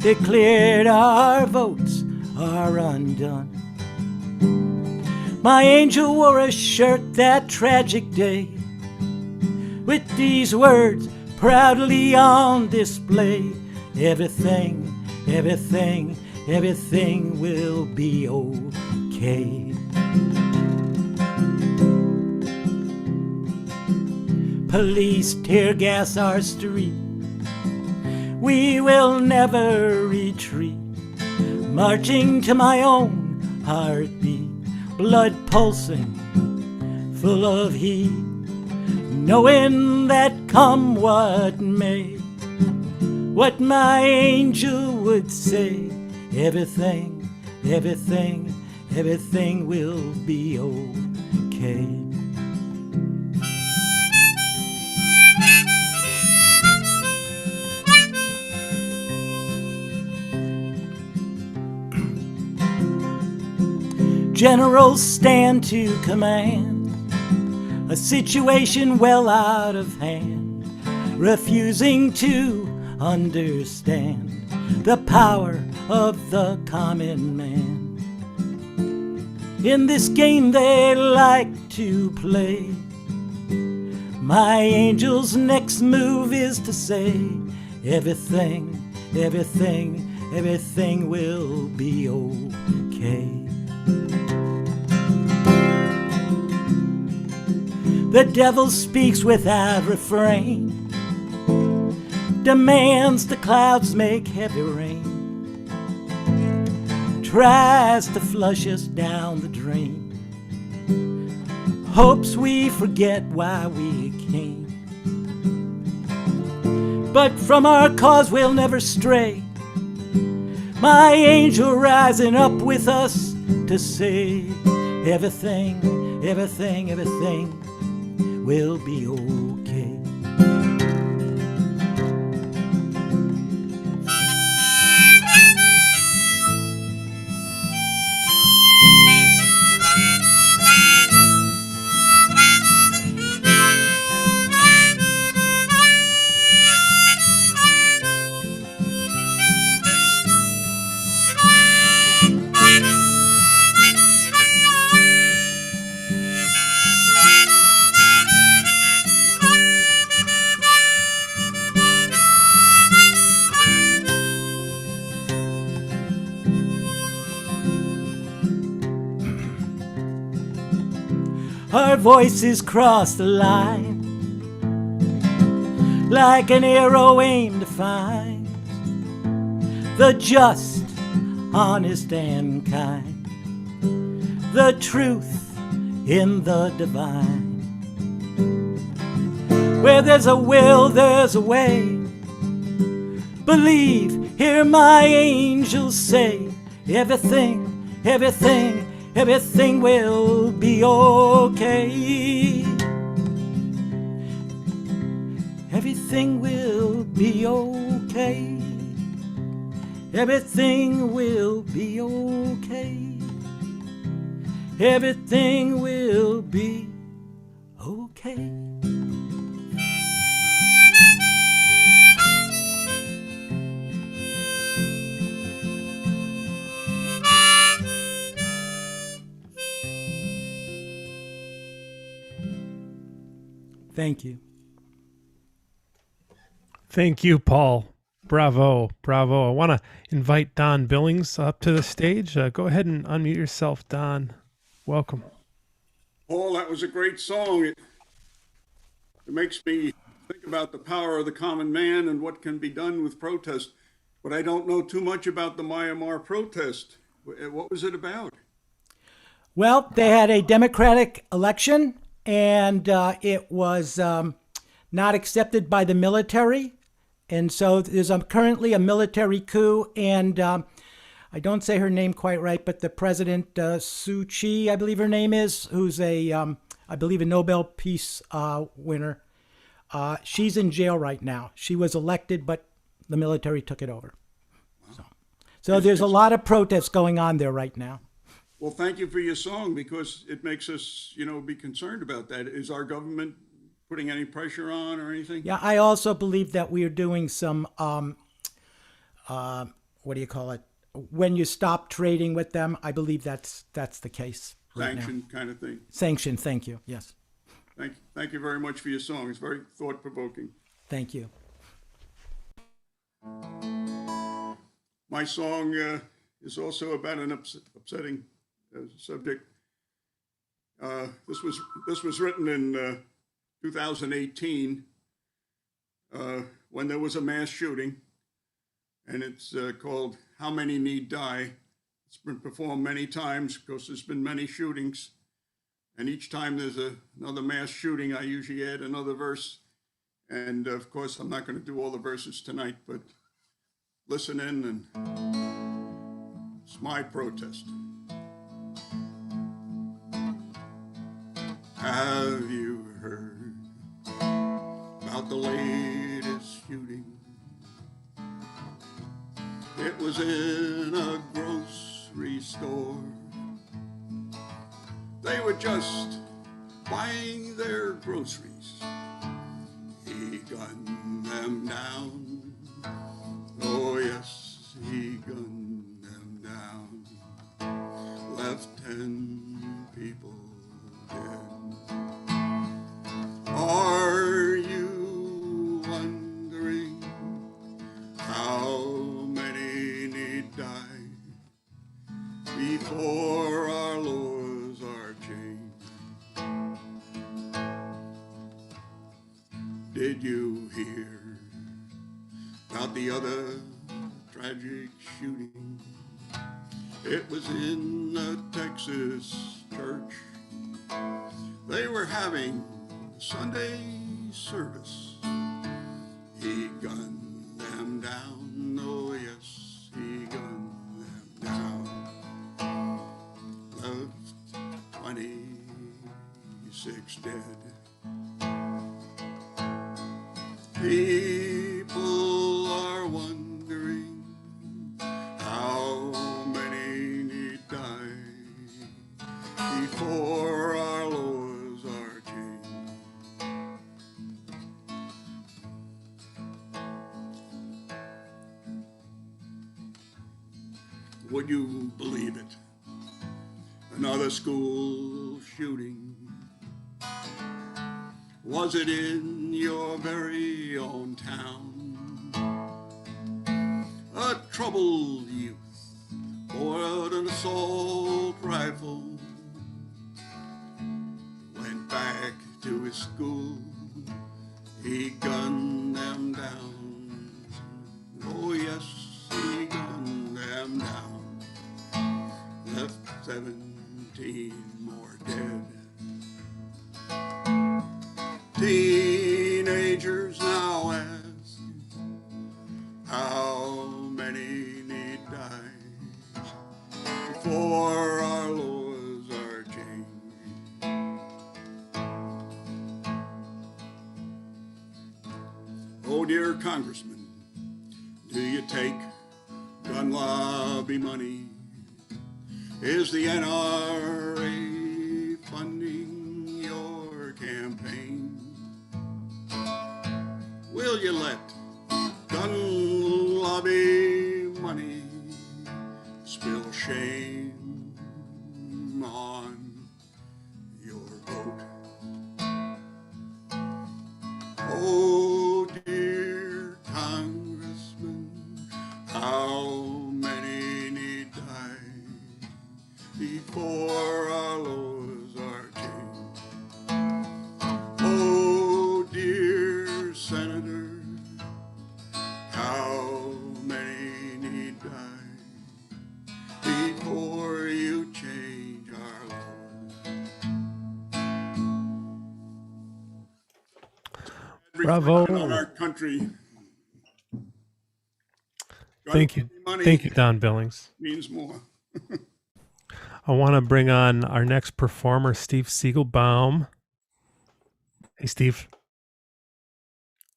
Declared our votes are undone. My angel wore a shirt that tragic day with these words proudly on display. Everything, everything, everything will be okay. Police tear gas our street. We will never retreat. Marching to my own heartbeat, blood pulsing, full of heat, knowing that come what may, what my angel would say, everything, everything, everything will be okay. Generals stand to command, a situation well out of hand, refusing to understand the power of the common man. In this game they like to play, my angel's next move is to say, everything, everything, everything will be okay. The devil speaks without refrain, demands the clouds make heavy rain, tries to flush us down the drain, hopes we forget why we came. But from our cause we'll never stray, my angel rising up with us to say, everything, everything, everything will be okay. our voices cross the line, like an arrow aimed to find the just, honest, and kind, the truth in the divine. Where there's a will, there's a way. Believe, hear my angels say, everything, everything, everything will be okay. Everything will be okay. Everything will be okay. Everything will be okay. Thank you. Thank you, Paul. Bravo, bravo. I want to invite Don Billings up to the stage. Go ahead and unmute yourself, Don. Welcome. Paul, that was a great song. It makes me think about the power of the common man and what can be done with protest. But I don't know too much about the Myanmar protest. What was it about? Well, they had a democratic election, and it was not accepted by the military. And so there's currently a military coup, and I don't say her name quite right, but the president, Suu Kyi, I believe her name is, who's I believe a Nobel Peace winner. She's in jail right now. She was elected, but the military took it over. So there's a lot of protests going on there right now. Well, thank you for your song, because it makes us, be concerned about that. Is our government putting any pressure on or anything? Yeah, I also believe that we are doing some, what do you call it? When you stop trading with them, I believe that's the case. Sanction kind of thing. Sanction, thank you. Yes. Thank you very much for your song. It's very thought-provoking. Thank you. My song is also about an upsetting subject. This was written in 2018 when there was a mass shooting, and it's called "How Many Need Die." It's been performed many times because there's been many shootings, and each time there's another mass shooting, I usually add another verse. And of course, I'm not going to do all the verses tonight, but listen in, and it's my protest. Have you heard about the latest shooting? It was in a grocery store. They were just buying their groceries. He gunned them down. Oh yes, he gunned them down. Left 10 people dead. Are you wondering how many need die before our laws are changed? Did you hear about the other tragic shooting? It was in a Texas church. They were having Sunday service. He gunned them down. Oh yes, he gunned them down. Left 26 dead. People are wondering how many need die before our laws are changed. Would you believe it? Another school shooting. Was it in your very own town? A troubled youth bore out an assault rifle when his school. He gunned them down. Oh yes, he gunned them down. Left 17 more dead. Teenagers now ask, how many need die before our laws are changed? Oh dear Congressman, do you take gun lobby money? Is the NRA funding your campaign? Will you let gun lobby money spill shame on your vote? Oh dear Congressman, how many need die before our laws are changed? Oh dear Senator, how many need die before you change our laws? Bravo. On our country. Thank you. Thank you, Don Billings. Means more. I want to bring on our next performer, Steve Siegelbaum. Hey, Steve.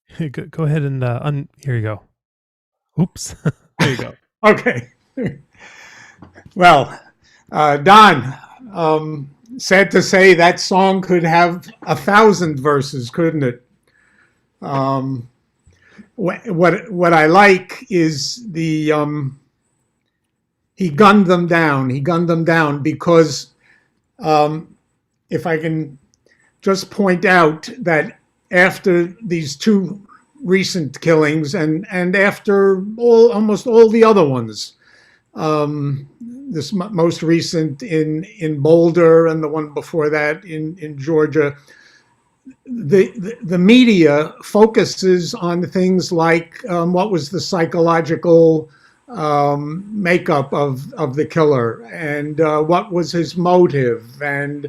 Hey, go ahead and here you go. Oops. There you go. Okay. Well, Don, sad to say that song could have 1,000 verses, couldn't it? What I like is the he gunned them down. He gunned them down because if I can just point out that after these two recent killings and after almost all the other ones, this most recent in Boulder and the one before that in Georgia, the media focuses on things like what was the psychological makeup of the killer and what was his motive and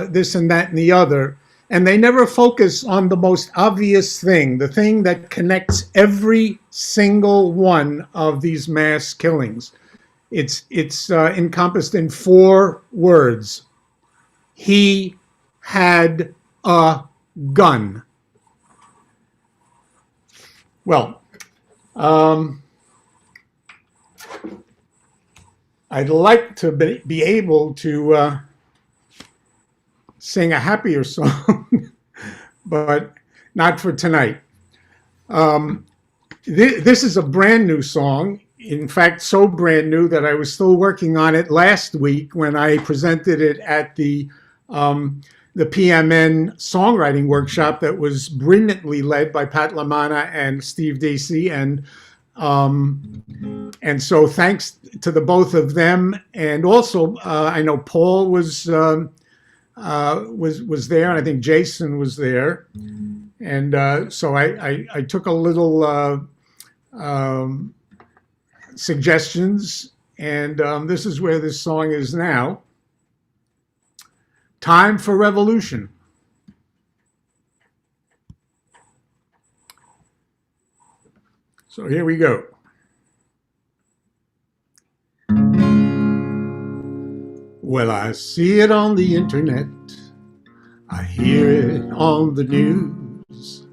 this and that and the other. And they never focus on the most obvious thing, the thing that connects every single one of these mass killings. It's encompassed in 4 words. He had a gun. Well, I'd like to be able to sing a happier song, but not for tonight. This is a brand new song. In fact, so brand new that I was still working on it last week when I presented it at the PMN songwriting workshop that was brilliantly led by Pat LaManna and Steve Dacey. And so thanks to the both of them. And also, I know Paul was there, and I think Jason was there. And so I took a little suggestions, and this is where this song is now. Time for Revolution. So here we go. Well, I see it on the internet. I hear it on the news.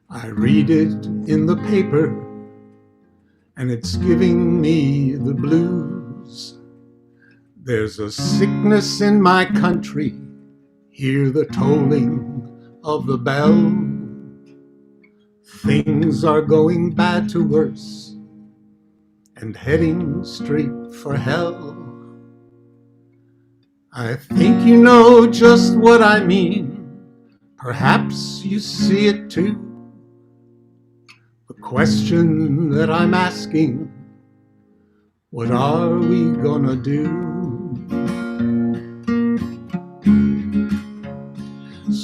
I read it in the paper, and it's giving me the blues. There's a sickness in my country. Hear the tolling of the bell. Things are going bad to worse and heading straight for hell. I think you know just what I mean. Perhaps you see it too. The question that I'm asking, what are we gonna do?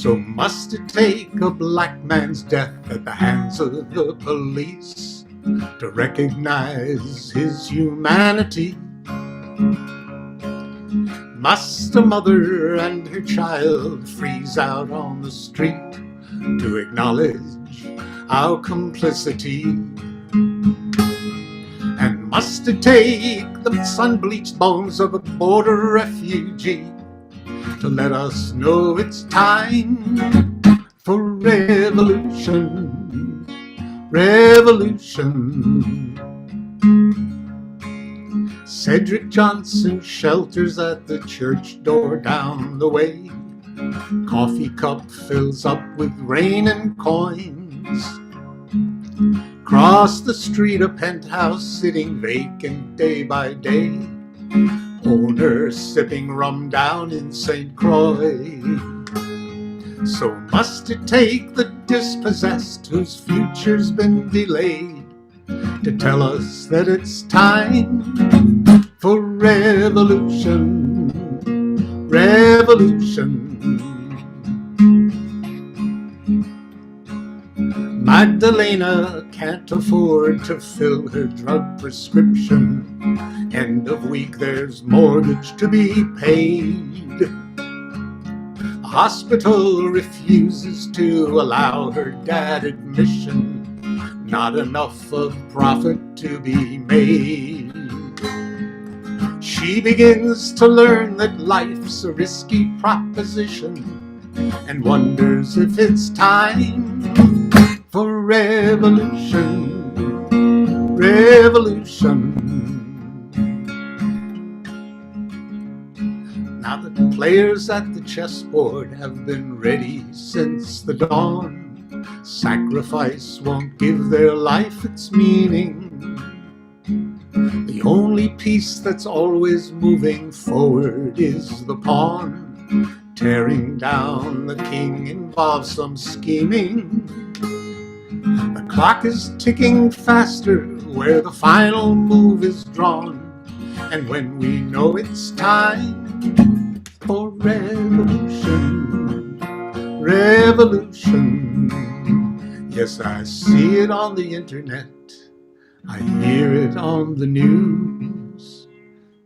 So must it take a black man's death at the hands of the police to recognize his humanity? Must a mother and her child freeze out on the street to acknowledge our complicity? And must it take the sun-bleached bones of a border refugee to let us know it's time for revolution, revolution? Cedric Johnson shelters at the church door down the way. Coffee cup fills up with rain and coins. Across the street, a penthouse sitting vacant day by day. Owner sipping rum down in St. Croix. So must it take the dispossessed whose future's been delayed to tell us that it's time for revolution, revolution? Magdalena can't afford to fill her drug prescription. End of week, there's mortgage to be paid. The hospital refuses to allow her dad admission. Not enough of profit to be made. She begins to learn that life's a risky proposition and wonders if it's time for revolution, revolution. Now the players at the chessboard have been ready since the dawn. Sacrifice won't give their life its meaning. The only piece that's always moving forward is the pawn. Tearing down the king involves some scheming. The clock is ticking faster where the final move is drawn. And when we know it's time for revolution, revolution. Yes, I see it on the internet. I hear it on the news.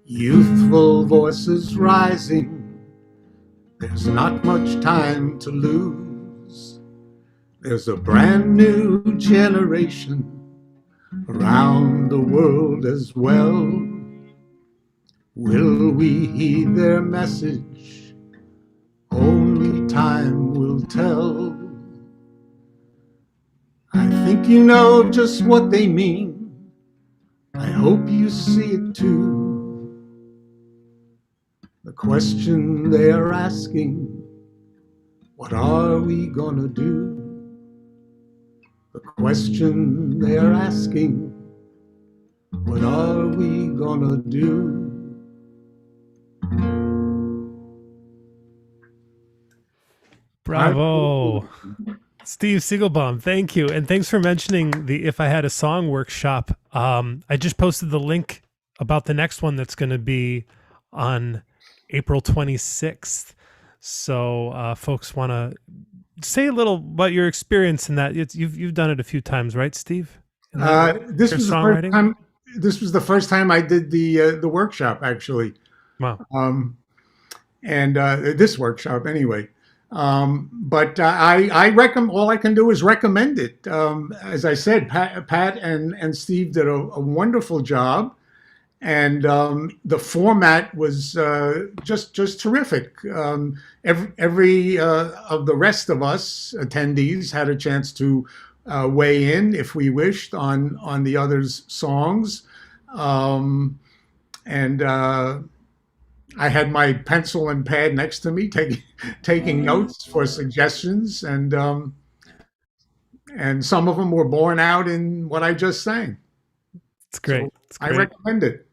Youthful voices rising. There's not much time to lose. There's a brand new generation around the world as well. Will we heed their message? Only time will tell. I think you know just what they mean. I hope you see it too. The question they are asking, what are we gonna do? The question they are asking, what are we gonna do? Bravo. Steve Siegelbaum, thank you. And thanks for mentioning the If I Had a Song workshop. I just posted the link about the next one that's going to be on April 26th. So folks want to say a little about your experience in that. You've done it a few times, right, Steve? This was the first time I did the workshop, actually. Wow. This workshop anyway. But I recommend. All I can do is recommend it. As I said, Pat and Steve did a wonderful job, and the format was just terrific. Every of the rest of us attendees had a chance to weigh in if we wished on the others' songs, I had my pencil and pad next to me, taking notes for suggestions, and some of them were borne out in what I just sang. It's great. So it's great. I recommend it.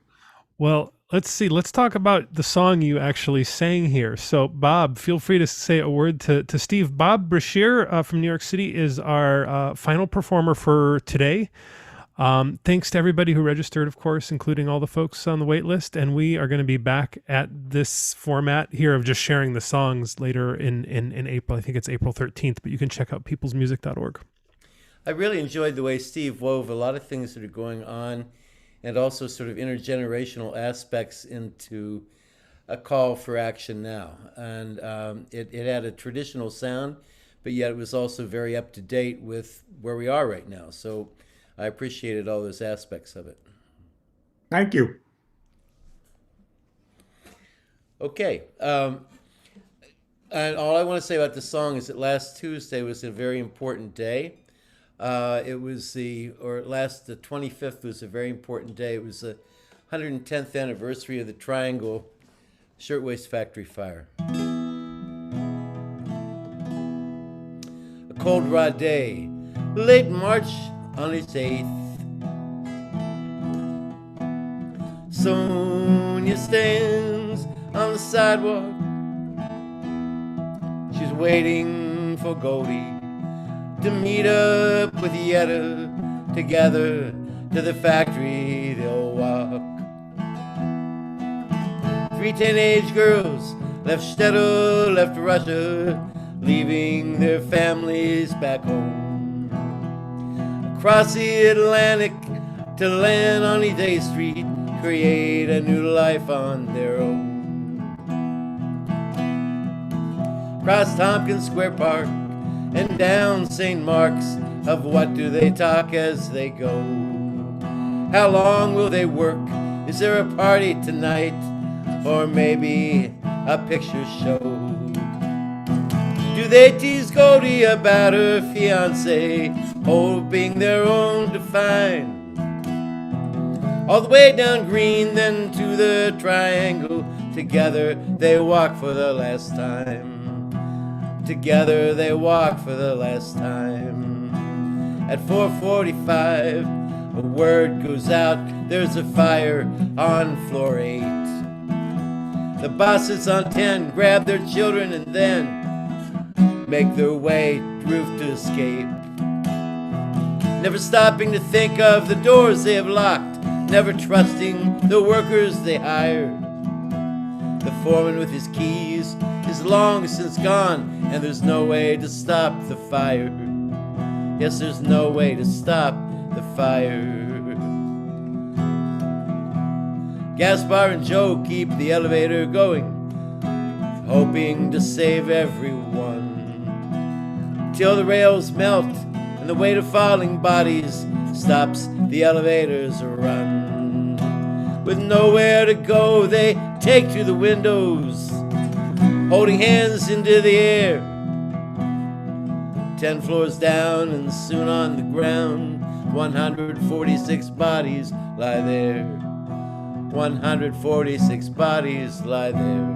Well, let's see. Let's talk about the song you actually sang here. So, Bob, feel free to say a word to Steve. Bob Brashear from New York City is our final performer for today. Thanks to everybody who registered, of course, including all the folks on the wait list. And we are going to be back at this format here of just sharing the songs later in April. I think it's April 13th, but you can check out peoplesmusic.org. I really enjoyed the way Steve wove a lot of things that are going on and also sort of intergenerational aspects into a call for action now. And it had a traditional sound, but yet it was also very up to date with where we are right now. So I appreciated all those aspects of it. Thank you. Okay. And all I want to say about the song is that last Tuesday was a very important day. It was the 25th was a very important day. It was the 110th anniversary of the Triangle Shirtwaist Factory fire. A cold raw day, late March on its 8th. Sonia stands on the sidewalk. She's waiting for Goldie to meet up with Yetta. Together to the factory they'll walk. 3 teenage girls left Shtetl, left Russia, leaving their families back home. Across the Atlantic to land on East A Street, create a new life on their own. Across Tompkins Square Park and down St. Mark's, of what do they talk as they go? How long will they work? Is there a party tonight? Or maybe a picture show? Do they tease Goldie about her fiancé, hoping their own to find? All the way down Green, then to the Triangle. Together they walk for the last time. Together they walk for the last time. At 4:45, a word goes out, there's a fire on floor 8. The bosses on 10 grab their children and then make their way roof to escape. Never stopping to think of the doors they have locked, never trusting the workers they hired. The foreman with his keys is long since gone, and there's no way to stop the fire. Yes, there's no way to stop the fire. Gaspar and Joe keep the elevator going, hoping to save everyone. Till the rails melt and the weight of falling bodies stops the elevator's run. With nowhere to go, they take to the windows, holding hands into the air. 10 floors down and soon on the ground, 146 bodies lie there. 146 bodies lie there.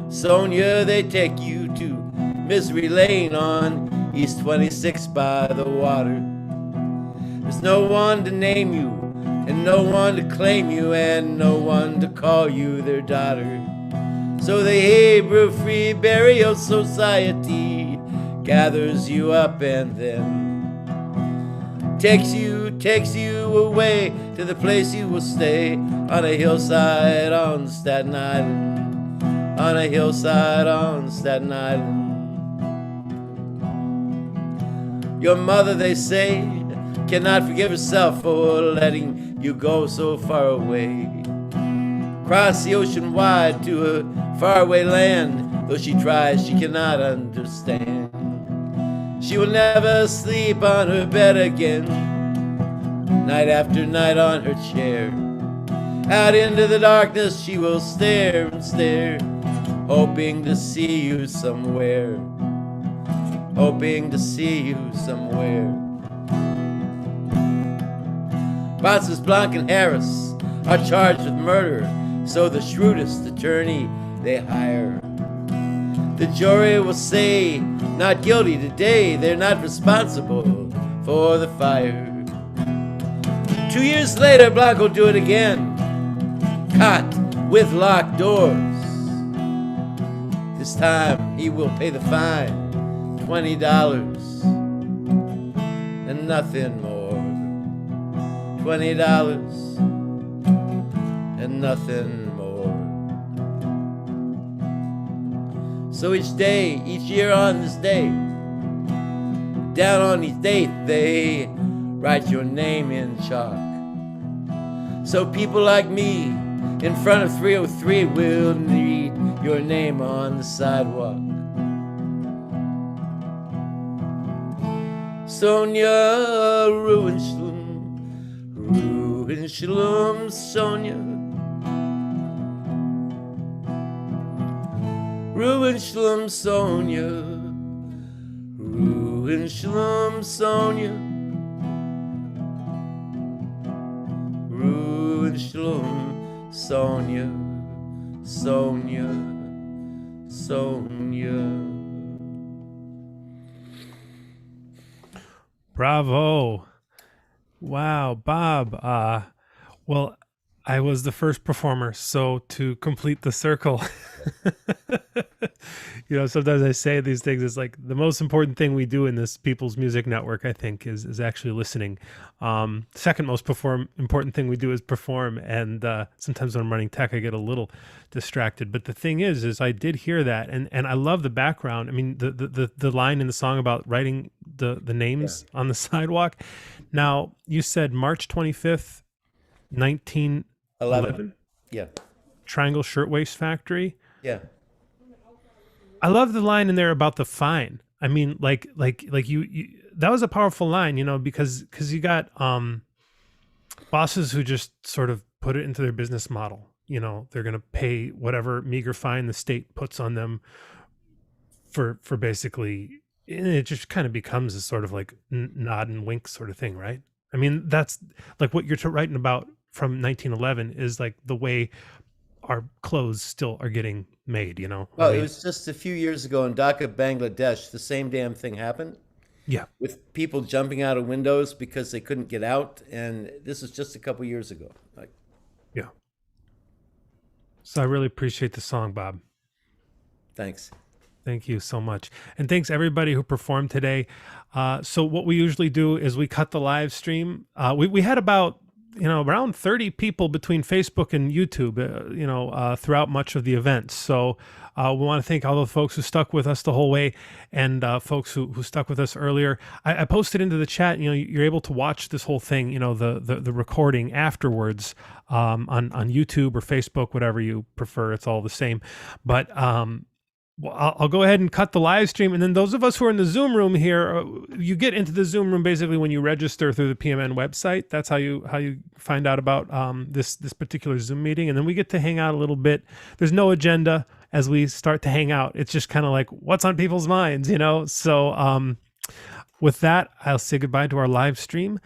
Sonia, they take you to Misery Lane on East 26 by the water. There's no one to name you, and no one to claim you, and no one to call you their daughter. So the Hebrew Free Burial Society gathers you up and then takes you away to the place you will stay, on a hillside on Staten Island. On a hillside on Staten Island. Your mother, they say, cannot forgive herself for letting you go so far away. Cross the ocean wide to a faraway land, though she tries, she cannot understand. She will never sleep on her bed again, night after night on her chair. Out into the darkness she will stare and stare, hoping to see you somewhere. Hoping to see you somewhere. Bosses Blanc and Harris are charged with murder, so the shrewdest attorney they hire. The jury will say, not guilty today, they're not responsible for the fire. 2 years later, Blanc will do it again, caught with locked doors. This time he will pay the fine, $20. and nothing more. $20 and nothing more. So each day, each year on this day, down on each date, they write your name in chalk. So people like me in front of 303 will read your name on the sidewalk. Sonia Ruhenschlum, Ruhenschlum, Sonia. Ruhenschlum, Sonia. Ruhenschlum, Sonia. Ruhenschlum, Sonia. Sonia. Sonia. Bravo. Wow, Bob. Well, I was the first performer, so to complete the circle, sometimes I say these things, it's like the most important thing we do in this People's Music Network, I think, is actually listening. Second most important thing we do is perform, and sometimes when I'm running tech, I get a little distracted. But the thing is I did hear that, and I love the background. I mean, the line in the song about writing the names on the sidewalk. Now, you said March 25th, 1911. Yeah. Triangle Shirtwaist Factory. Yeah. I love the line in there about the fine. I mean, like you that was a powerful line, because you got bosses who just sort of put it into their business model. They're going to pay whatever meager fine the state puts on them for basically, and it just kind of becomes a sort of like nod and wink sort of thing, right? I mean, that's like what you're writing about from 1911 is like the way our clothes still are getting made, Well, I mean, it was just a few years ago in Dhaka, Bangladesh, the same damn thing happened. Yeah. With people jumping out of windows because they couldn't get out. And this is just a couple years ago. Yeah. So I really appreciate the song, Bob. Thanks. Thank you so much. And thanks everybody who performed today. So what we usually do is we cut the live stream. We had about, around 30 people between Facebook and YouTube, throughout much of the event. So we want to thank all the folks who stuck with us the whole way, and folks who stuck with us earlier. I posted into the chat, you're able to watch this whole thing, the recording afterwards on YouTube or Facebook, whatever you prefer. It's all the same. But well, I'll go ahead and cut the live stream. And then those of us who are in the Zoom room here, you get into the Zoom room basically when you register through the PMN website. That's how you find out about this particular Zoom meeting. And then we get to hang out a little bit. There's no agenda as we start to hang out. It's just kind of like what's on people's minds, So with that, I'll say goodbye to our live stream.